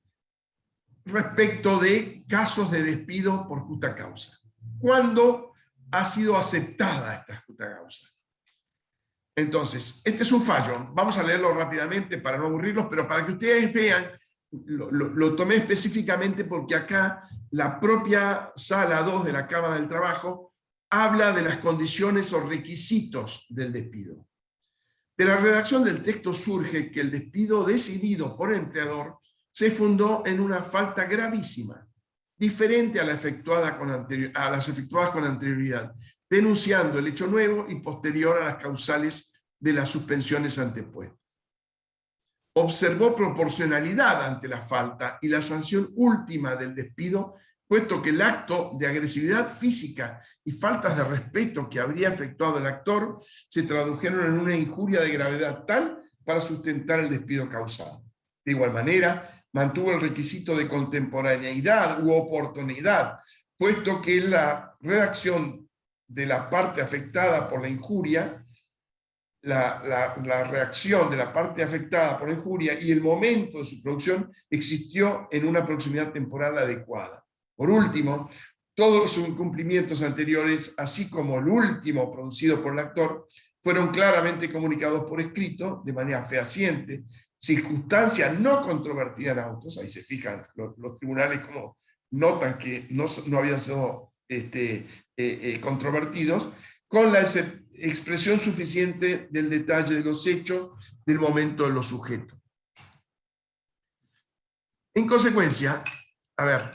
respecto de casos de despido por justa causa? ¿Cuándo ha sido aceptada esta justa causa? Entonces, este es un fallo. Vamos a leerlo rápidamente para no aburrirlos, pero para que ustedes vean, lo tomé específicamente porque acá la propia Sala 2 de la Cámara del Trabajo habla de las condiciones o requisitos del despido. De la redacción del texto surge que el despido decidido por el empleador se fundó en una falta gravísima, diferente a las efectuadas con anterioridad, denunciando el hecho nuevo y posterior a las causales de las suspensiones antepuestas. Observó proporcionalidad ante la falta y la sanción última del despido puesto que el acto de agresividad física y faltas de respeto que habría efectuado el actor se tradujeron en una injuria de gravedad tal para sustentar el despido causado. De igual manera, mantuvo el requisito de contemporaneidad u oportunidad, puesto que la redacción de la parte afectada por la injuria, la reacción de la parte afectada por la injuria y el momento de su producción existió en una proximidad temporal adecuada. Por último, todos los incumplimientos anteriores, así como el último producido por el actor, fueron claramente comunicados por escrito, de manera fehaciente, circunstancia no controvertida en autos. Ahí se fijan los tribunales como notan que no habían sido controvertidos, con la expresión suficiente del detalle de los hechos, del momento de los sujetos. En consecuencia, a ver,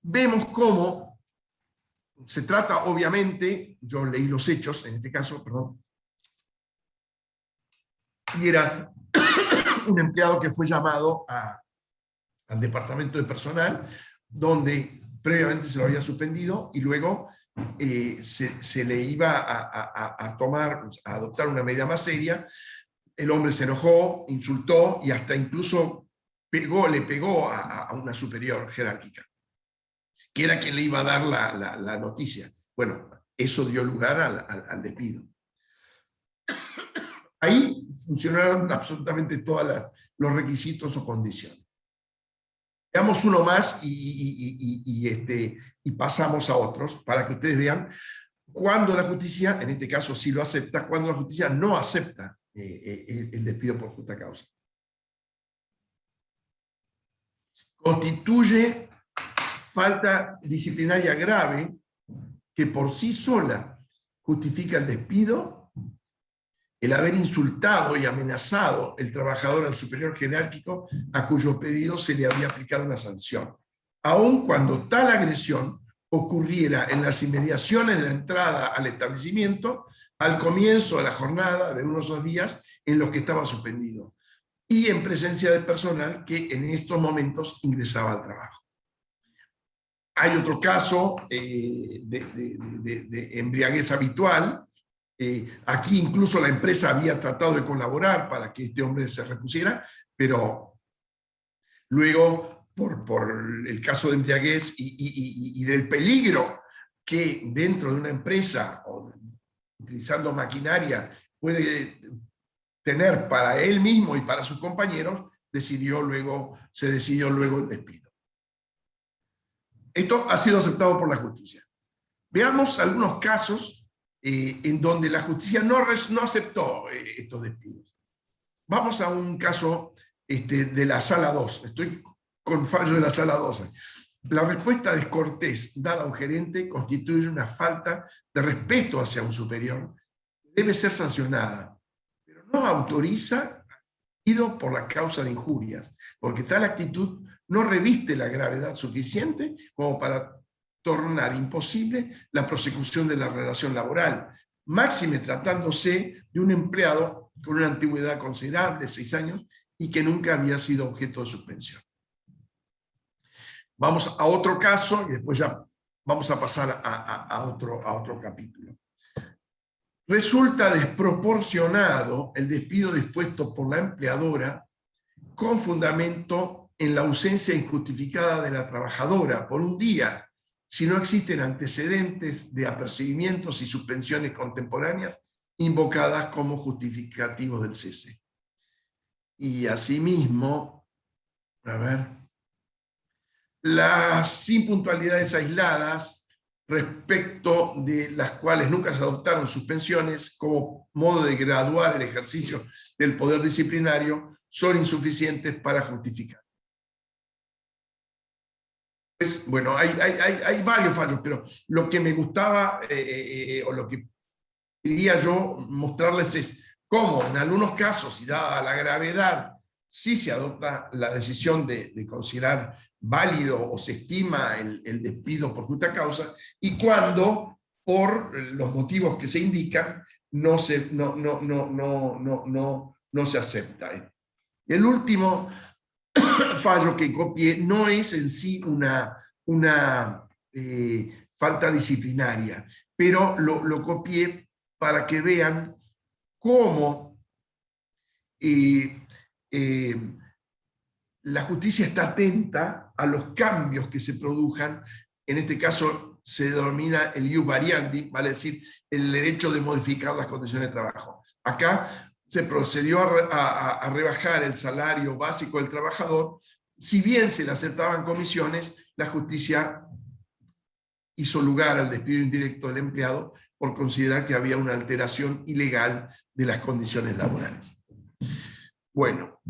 vemos cómo se trata, obviamente, yo leí los hechos, en este caso, perdón, y era un empleado que fue llamado al departamento de personal, donde previamente se lo había suspendido, y luego se le iba a adoptar una medida más seria. El hombre se enojó, insultó, y hasta incluso le pegó a una superior jerárquica, que era quien le iba a dar la noticia. Bueno, eso dio lugar al despido. Ahí funcionaron absolutamente todos los requisitos o condiciones. Veamos uno más y pasamos a otros para que ustedes vean cuando la justicia, en este caso sí lo acepta, cuando la justicia no acepta el despido por justa causa. Constituye falta disciplinaria grave que por sí sola justifica el despido el haber insultado y amenazado el trabajador al superior jerárquico a cuyo pedido se le había aplicado una sanción, aun cuando tal agresión ocurriera en las inmediaciones de la entrada al establecimiento al comienzo de la jornada de unos 2 días en los que estaba suspendido y en presencia del personal que en estos momentos ingresaba al trabajo. Hay otro caso de embriaguez habitual. Aquí incluso la empresa había tratado de colaborar para que este hombre se repusiera, pero luego, por el caso de embriaguez y del peligro que dentro de una empresa, o utilizando maquinaria, puede tener para él mismo y para sus compañeros, se decidió luego el despido. Esto ha sido aceptado por la justicia. Veamos algunos casos en donde la justicia no aceptó estos despidos. Vamos a un caso de la sala 2. Estoy con fallo de la sala 2. La respuesta descortés dada a un gerente constituye una falta de respeto hacia un superior. Debe ser sancionada, pero no autoriza despido por la causa de injurias, porque tal actitud no reviste la gravedad suficiente como para tornar imposible la prosecución de la relación laboral, máxime tratándose de un empleado con una antigüedad considerable, 6 años, y que nunca había sido objeto de suspensión. Vamos a otro caso y después ya vamos a pasar a otro capítulo. Resulta desproporcionado el despido dispuesto por la empleadora con fundamento en la ausencia injustificada de la trabajadora por un día, si no existen antecedentes de apercibimientos y suspensiones contemporáneas invocadas como justificativos del cese. Y asimismo, a ver, las impuntualidades aisladas respecto de las cuales nunca se adoptaron suspensiones como modo de graduar el ejercicio del poder disciplinario son insuficientes para justificar. Pues, bueno, hay varios fallos, pero lo que me gustaba, o lo que quería yo mostrarles es cómo en algunos casos, y dada la gravedad, sí se adopta la decisión de considerar válido o se estima el despido por justa causa, y cuando, por los motivos que se indican, no se acepta. El último fallo que copié no es en sí una una falta disciplinaria, pero lo copié para que vean cómo la justicia está atenta a los cambios que se produzcan. En este caso se denomina el ius variandi, vale decir, el derecho de modificar las condiciones de trabajo. Acá se procedió a rebajar el salario básico del trabajador. Si bien se le aceptaban comisiones, la justicia hizo lugar al despido indirecto del empleado por considerar que había una alteración ilegal de las condiciones laborales. Bueno,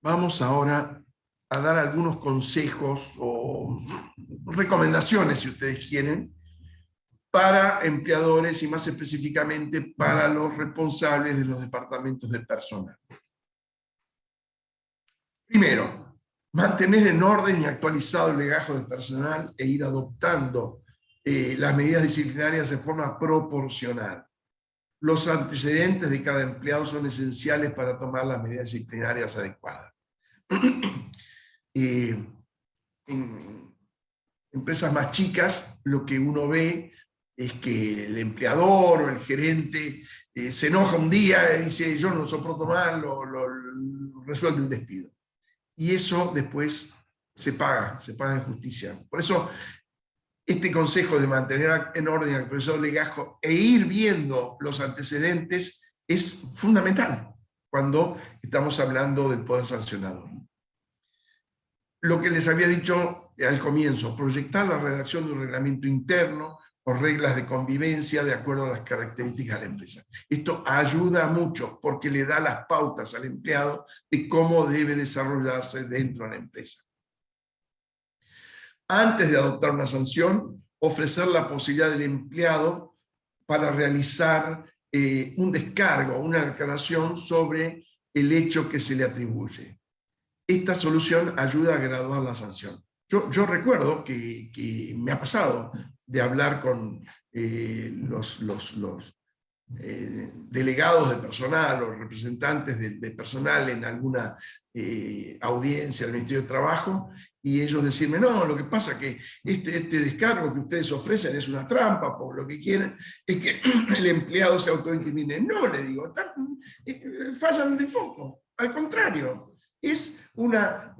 vamos ahora a dar algunos consejos o recomendaciones, si ustedes quieren, para empleadores y más específicamente para los responsables de los departamentos de personal. Primero, mantener en orden y actualizado el legajo de personal e ir adoptando las medidas disciplinarias de forma proporcional. Los antecedentes de cada empleado son esenciales para tomar las medidas disciplinarias adecuadas. En empresas más chicas, lo que uno ve es que el empleador o el gerente se enoja un día y dice, yo no soporto más, resuelve el despido. Y eso después se paga en justicia. Por eso, este consejo de mantener en orden y actualizado el legajo e ir viendo los antecedentes es fundamental cuando estamos hablando del poder sancionador. Lo que les había dicho al comienzo, proyectar la redacción de un reglamento interno o reglas de convivencia de acuerdo a las características de la empresa. Esto ayuda mucho porque le da las pautas al empleado de cómo debe desarrollarse dentro de la empresa. Antes de adoptar una sanción, ofrecer la posibilidad del empleado para realizar un descargo, una declaración sobre el hecho que se le atribuye. Esta solución ayuda a graduar la sanción. Yo recuerdo que me ha pasado de hablar con los delegados de personal o representantes de personal en alguna audiencia del Ministerio de Trabajo, y ellos decirme, no, lo que pasa es que este descargo que ustedes ofrecen es una trampa, por lo que quieren es que el empleado se autoincrimine. No, le digo, fallan de foco, al contrario, es una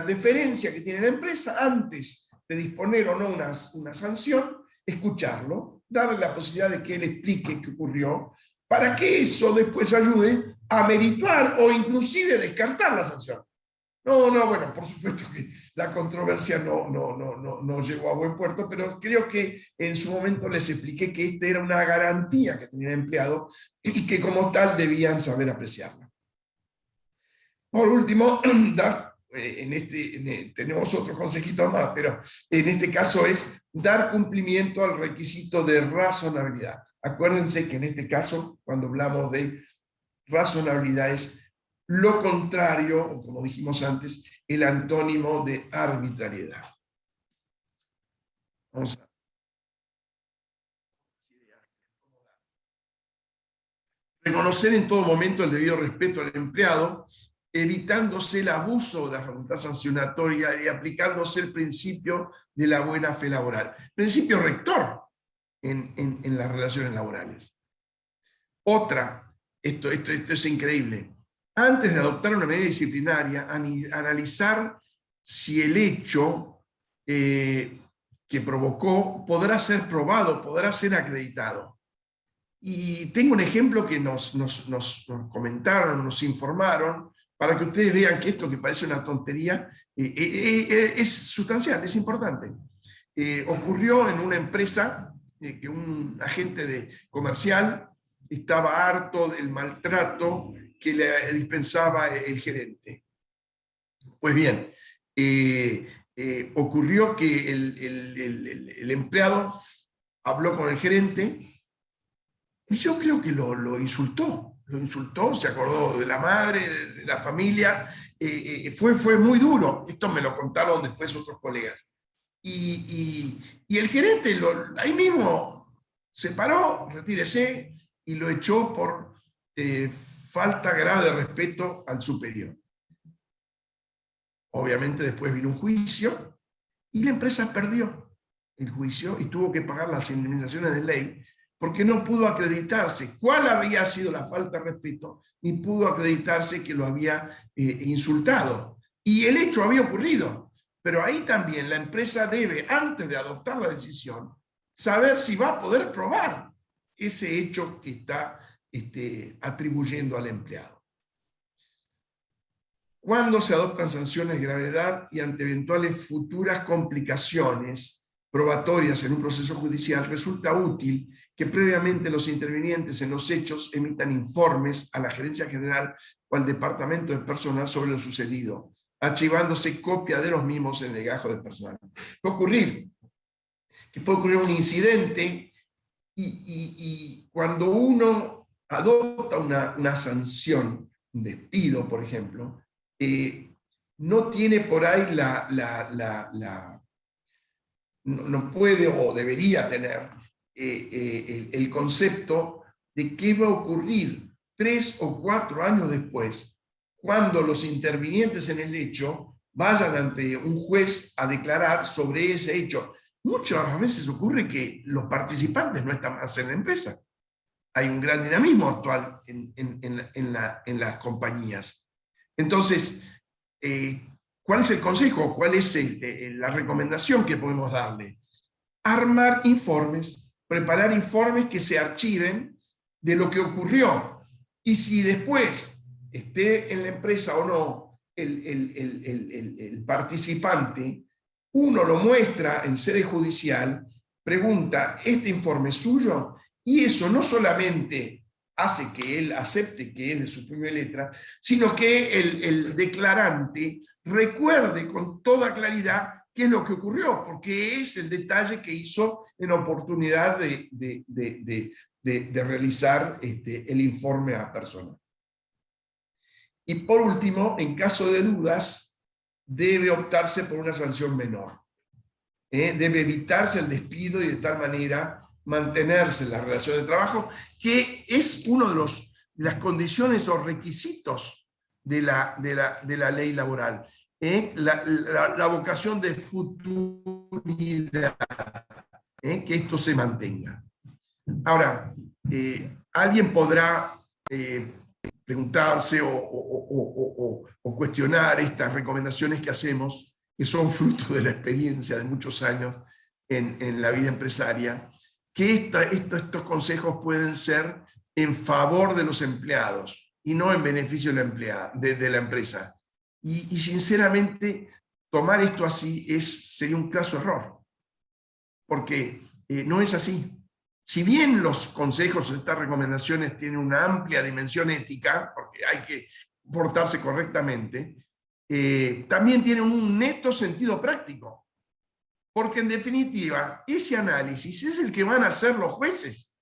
deferencia que tiene la empresa antes de disponer o no una sanción, escucharlo, darle la posibilidad de que él explique qué ocurrió, para que eso después ayude a merituar o inclusive descartar la sanción. Bueno, por supuesto que la controversia no llegó a buen puerto, pero creo que en su momento les expliqué que esta era una garantía que tenía el empleado y que como tal debían saber apreciarla. Por último, tenemos otros consejitos más, pero en este caso es dar cumplimiento al requisito de razonabilidad. Acuérdense que en este caso, cuando hablamos de razonabilidad, es lo contrario, o como dijimos antes, el antónimo de arbitrariedad. Vamos a... Reconocer en todo momento el debido respeto al empleado, evitándose el abuso de la facultad sancionatoria y aplicándose el principio de la buena fe laboral. Principio rector en las relaciones laborales. Otra, esto es increíble. Antes de adoptar una medida disciplinaria, analizar si el hecho que provocó podrá ser probado, podrá ser acreditado. Y tengo un ejemplo que nos comentaron, nos informaron, para que ustedes vean que esto que parece una tontería es sustancial, es importante. Ocurrió en una empresa que un agente comercial estaba harto del maltrato que le dispensaba el gerente. Pues bien, ocurrió que el empleado habló con el gerente y yo creo que lo insultó. Lo insultó, se acordó de la madre, de la familia, fue muy duro. Esto me lo contaron después otros colegas. Y el gerente ahí mismo se paró, retírese, y lo echó por falta grave de respeto al superior. Obviamente después vino un juicio, Y la empresa perdió el juicio y tuvo que pagar las indemnizaciones de ley porque no pudo acreditarse cuál había sido la falta de respeto, ni pudo acreditarse que lo había insultado. Y el hecho había ocurrido, pero ahí también la empresa debe, antes de adoptar la decisión, saber si va a poder probar ese hecho que está atribuyendo al empleado. Cuando se adoptan sanciones de gravedad y ante eventuales futuras complicaciones probatorias en un proceso judicial, resulta útil que previamente los intervinientes en los hechos emitan informes a la Gerencia General o al Departamento de Personal sobre lo sucedido, archivándose copia de los mismos en el legajo de personal. Puede ocurrir un incidente y cuando uno adopta una sanción, un despido, por ejemplo, no tiene por ahí no puede o debería tener el concepto de qué va a ocurrir 3 o 4 años después, cuando los intervinientes en el hecho vayan ante un juez a declarar sobre ese hecho. Muchas veces ocurre que los participantes no están más en la empresa. Hay un gran dinamismo actual en las compañías. Entonces, ¿cuál es el consejo? ¿Cuál es la recomendación que podemos darle? Armar informes, preparar informes que se archiven de lo que ocurrió. Y si después esté en la empresa o no el participante, uno lo muestra en sede judicial, pregunta, ¿este informe es suyo? Y eso no solamente hace que él acepte que es de su puño y letra, sino que el declarante recuerde con toda claridad qué es lo que ocurrió, porque es el detalle que hizo en oportunidad de realizar el informe a persona. Y por último, en caso de dudas, debe optarse por una sanción menor. Debe evitarse el despido y de tal manera mantenerse en la relación de trabajo, que es uno de las condiciones o requisitos de la ley laboral. La vocación de futuridad, que esto se mantenga. Ahora, alguien podrá preguntarse o cuestionar estas recomendaciones que hacemos, que son fruto de la experiencia de muchos años en la vida empresaria, que estos consejos pueden ser en favor de los empleados y no en beneficio de la empresa. Y sinceramente, tomar esto así sería un claro error, porque no es así. Si bien los consejos, estas recomendaciones tienen una amplia dimensión ética, porque hay que portarse correctamente, también tienen un neto sentido práctico. Porque en definitiva, ese análisis es el que van a hacer los jueces.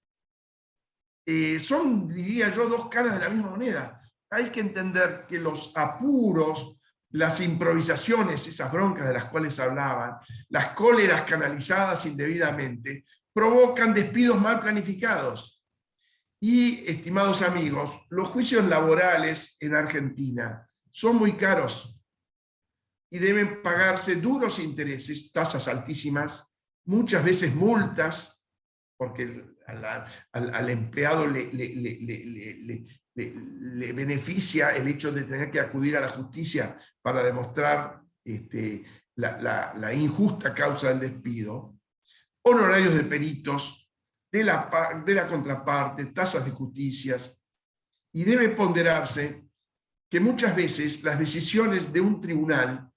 Son, diría yo, dos caras de la misma moneda. Hay que entender que los apuros, las improvisaciones, esas broncas de las cuales hablaban, las cóleras canalizadas indebidamente, provocan despidos mal planificados. Y, estimados amigos, los juicios laborales en Argentina son muy caros y deben pagarse duros intereses, tasas altísimas, muchas veces multas, porque al empleado le beneficia el hecho de tener que acudir a la justicia para demostrar la injusta causa del despido, honorarios de peritos, de la contraparte, tasas de justicias, y debe ponderarse que muchas veces las decisiones de un tribunal,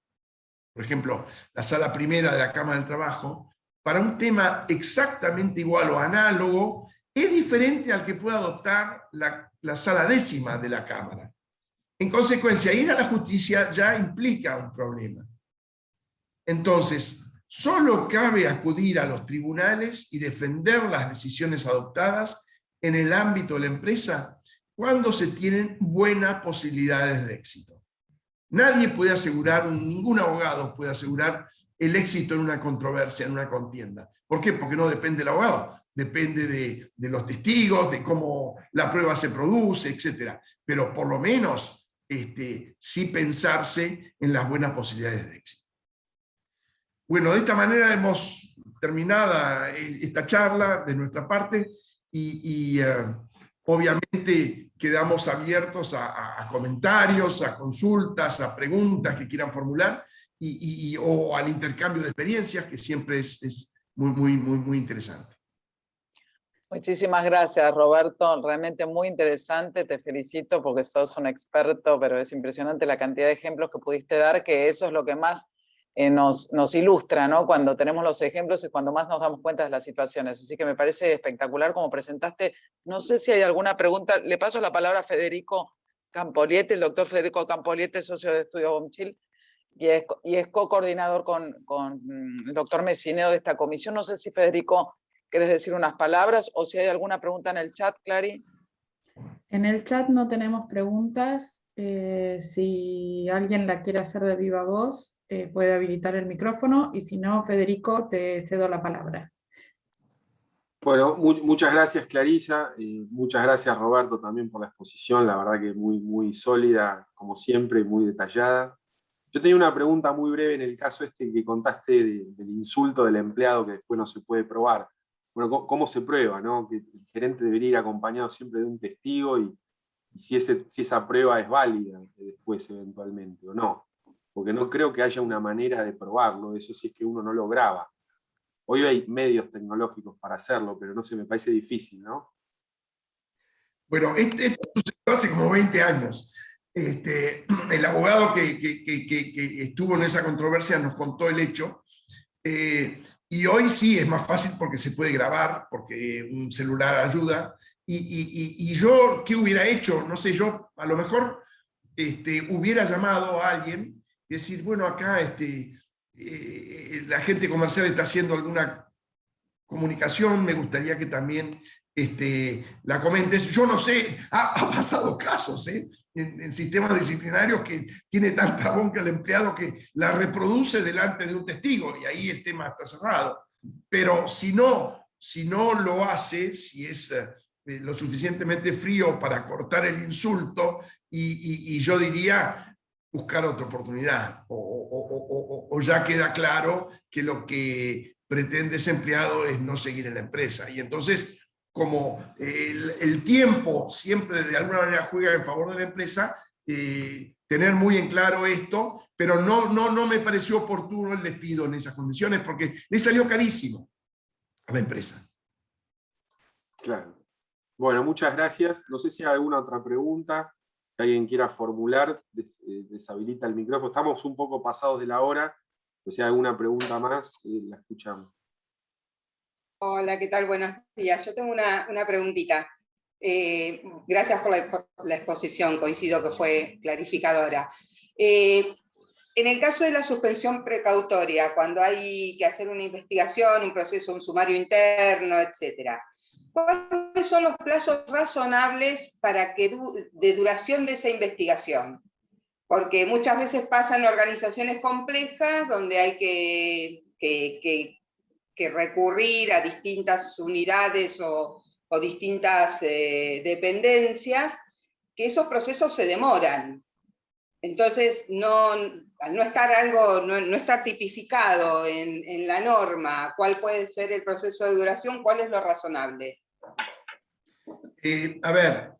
por ejemplo, la sala primera de la Cámara del Trabajo, para un tema exactamente igual o análogo, es diferente al que puede adoptar la sala décima de la Cámara. En consecuencia, ir a la justicia ya implica un problema. Entonces, solo cabe acudir a los tribunales y defender las decisiones adoptadas en el ámbito de la empresa cuando se tienen buenas posibilidades de éxito. Nadie puede asegurar, ningún abogado puede asegurar el éxito en una controversia, en una contienda. ¿Por qué? Porque no depende del abogado, depende de los testigos, de cómo la prueba se produce, etc. Pero por lo menos sí pensarse en las buenas posibilidades de éxito. bueno, de esta manera hemos terminado esta charla de nuestra parte y obviamente quedamos abiertos a comentarios, a consultas, a preguntas que quieran formular o al intercambio de experiencias, que siempre es muy interesante. Muchísimas gracias, Roberto. Realmente muy interesante. Te felicito porque sos un experto, pero es impresionante la cantidad de ejemplos que pudiste dar, que eso es lo que más nos ilustra, ¿no? Cuando tenemos los ejemplos es cuando más nos damos cuenta de las situaciones. Así que me parece espectacular como presentaste. No sé si hay alguna pregunta. Le paso la palabra a Federico Campoliete, el doctor Federico Campoliete, socio de Estudio Bomchil, y es co-coordinador con el doctor Messineo de esta comisión. No sé si, Federico, ¿quieres decir unas palabras o si hay alguna pregunta en el chat, Clary? En el chat no tenemos preguntas. Si alguien la quiere hacer de viva voz, puede habilitar el micrófono, y si no, Federico, te cedo la palabra. Bueno, muchas gracias, Clarisa, y muchas gracias, Roberto, también por la exposición, la verdad que muy sólida, como siempre, muy detallada. Yo tenía una pregunta muy breve en el caso este que contaste del insulto del empleado que después no se puede probar. Bueno, ¿cómo se prueba, no? Que el gerente debería ir acompañado siempre de un testigo y si esa prueba es válida después eventualmente o no. Porque no creo que haya una manera de probarlo, eso si es que uno no lo graba. Hoy hay medios tecnológicos para hacerlo, pero no sé, me parece difícil, ¿no? Bueno, esto sucedió hace como 20 años. El abogado que estuvo en esa controversia nos contó el hecho. Y hoy sí es más fácil porque se puede grabar, porque un celular ayuda. Y yo, ¿qué hubiera hecho? No sé, yo a lo mejor hubiera llamado a alguien y decir, bueno, acá la gente comercial está haciendo alguna comunicación, me gustaría que también la comentes. Yo no sé, ha pasado casos en sistemas disciplinarios que tiene tanta bronca el empleado que la reproduce delante de un testigo y ahí el tema está cerrado. Pero si no lo hace, si es lo suficientemente frío para cortar el insulto, y yo diría buscar otra oportunidad, o ya queda claro que lo que pretende ese empleado es no seguir en la empresa. Y entonces, como el tiempo siempre de alguna manera juega en favor de la empresa, tener muy en claro esto, pero no me pareció oportuno el despido en esas condiciones porque le salió carísimo a la empresa. Claro. Bueno, muchas gracias. No sé si hay alguna otra pregunta que alguien quiera formular. Deshabilita el micrófono. Estamos un poco pasados de la hora. Si hay alguna pregunta más, la escuchamos. Hola, ¿qué tal? Buenos días. Yo tengo una preguntita. Gracias por la exposición, coincido que fue clarificadora. En el caso de la suspensión precautoria, cuando hay que hacer una investigación, un proceso, un sumario interno, etc., ¿cuáles son los plazos razonables de duración de esa investigación? Porque muchas veces pasan organizaciones complejas donde hay que recurrir a distintas unidades o distintas dependencias, que esos procesos se demoran. Entonces, al no estar tipificado en la norma cuál puede ser el proceso de duración, ¿cuál es lo razonable? A ver,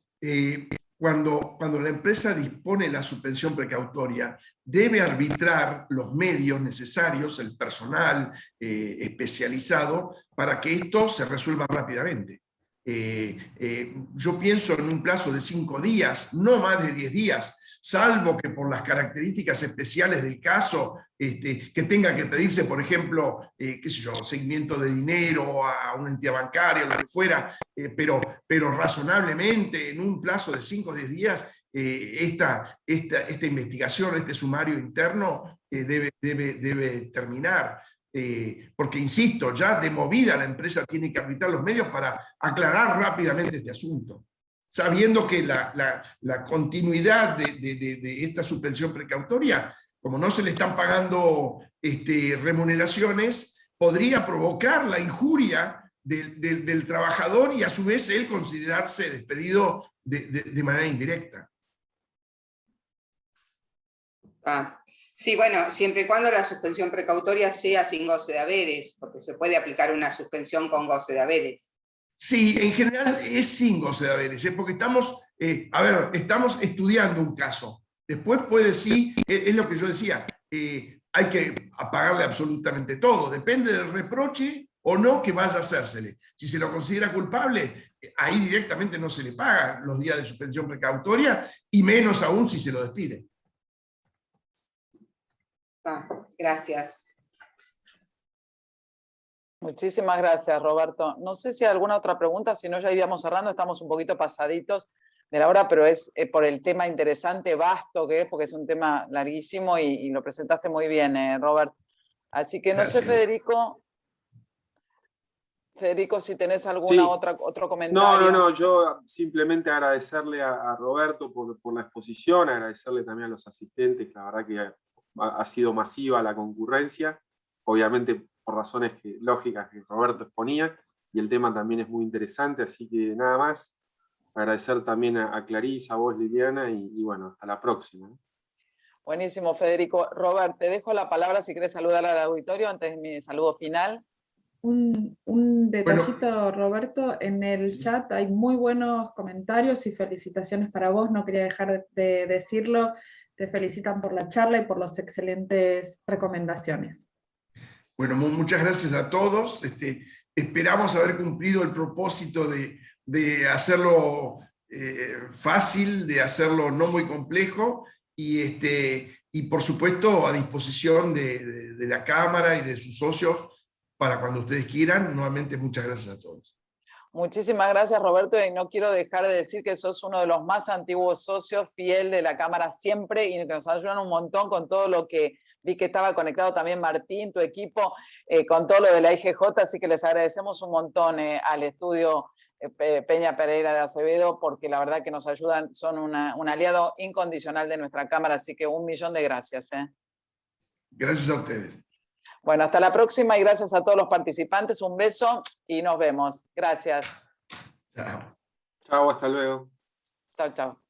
cuando la empresa dispone la suspensión precautoria, debe arbitrar los medios necesarios, el personal especializado, para que esto se resuelva rápidamente. Yo pienso en un plazo de 5 días, no más de 10 días, salvo que por las características especiales del caso, que tenga que pedirse, por ejemplo, qué sé yo, seguimiento de dinero a una entidad bancaria, lo que fuera, pero razonablemente, en un plazo de 5 o 10 días, esta investigación, este sumario interno debe terminar. Porque, insisto, ya de movida la empresa tiene que arbitrar los medios para aclarar rápidamente este asunto, sabiendo que la continuidad de esta suspensión precautoria, como no se le están pagando remuneraciones, podría provocar la injuria del trabajador y a su vez él considerarse despedido de manera indirecta. Sí, bueno, siempre y cuando la suspensión precautoria sea sin goce de haberes, porque se puede aplicar una suspensión con goce de haberes. Sí, en general es sin goce de haberes, porque estamos, estamos estudiando un caso. Después puede sí, es lo que yo decía, hay que pagarle absolutamente todo, depende del reproche o no que vaya a hacérsele. Si se lo considera culpable, ahí directamente no se le pagan los días de suspensión precautoria, y menos aún si se lo despide. Gracias. Muchísimas gracias, Roberto. No sé si hay alguna otra pregunta, si no ya íbamos cerrando, estamos un poquito pasaditos de la hora, pero es por el tema interesante, vasto que es, porque es un tema larguísimo y lo presentaste muy bien, Robert. Así que no sé, Gracias. Federico, si tenés Sí. otro comentario. No, yo simplemente agradecerle a Roberto por la exposición, agradecerle también a los asistentes, que la verdad que ha sido masiva la concurrencia, obviamente por razones lógicas que Roberto exponía, y el tema también es muy interesante, así que nada más, agradecer también a Clarisa, a vos, Liliana, y bueno, hasta la próxima. Buenísimo, Federico. Robert, te dejo la palabra si querés saludar al auditorio antes de mi saludo final. Un detallito, Bueno, Roberto, en el chat hay muy buenos comentarios y felicitaciones para vos, no quería dejar de decirlo, te felicitan por la charla y por las excelentes recomendaciones. bueno, muchas gracias a todos. Esperamos haber cumplido el propósito de hacerlo fácil, de hacerlo no muy complejo, y por supuesto a disposición de la Cámara y de sus socios para cuando ustedes quieran. Nuevamente, muchas gracias a todos. Muchísimas gracias, Roberto, y no quiero dejar de decir que sos uno de los más antiguos socios, fiel de la Cámara siempre, y que nos ayudan un montón con todo lo que vi que estaba conectado también Martín, tu equipo, con todo lo de la IGJ, así que les agradecemos un montón al estudio Peña Pereira de Acevedo, porque la verdad que nos ayudan, son un aliado incondicional de nuestra Cámara, así que 1.000.000 de gracias. Gracias a ustedes. Bueno, hasta la próxima y gracias a todos los participantes. Un beso y nos vemos. Gracias. Chao. Chao, hasta luego. Chao, chao.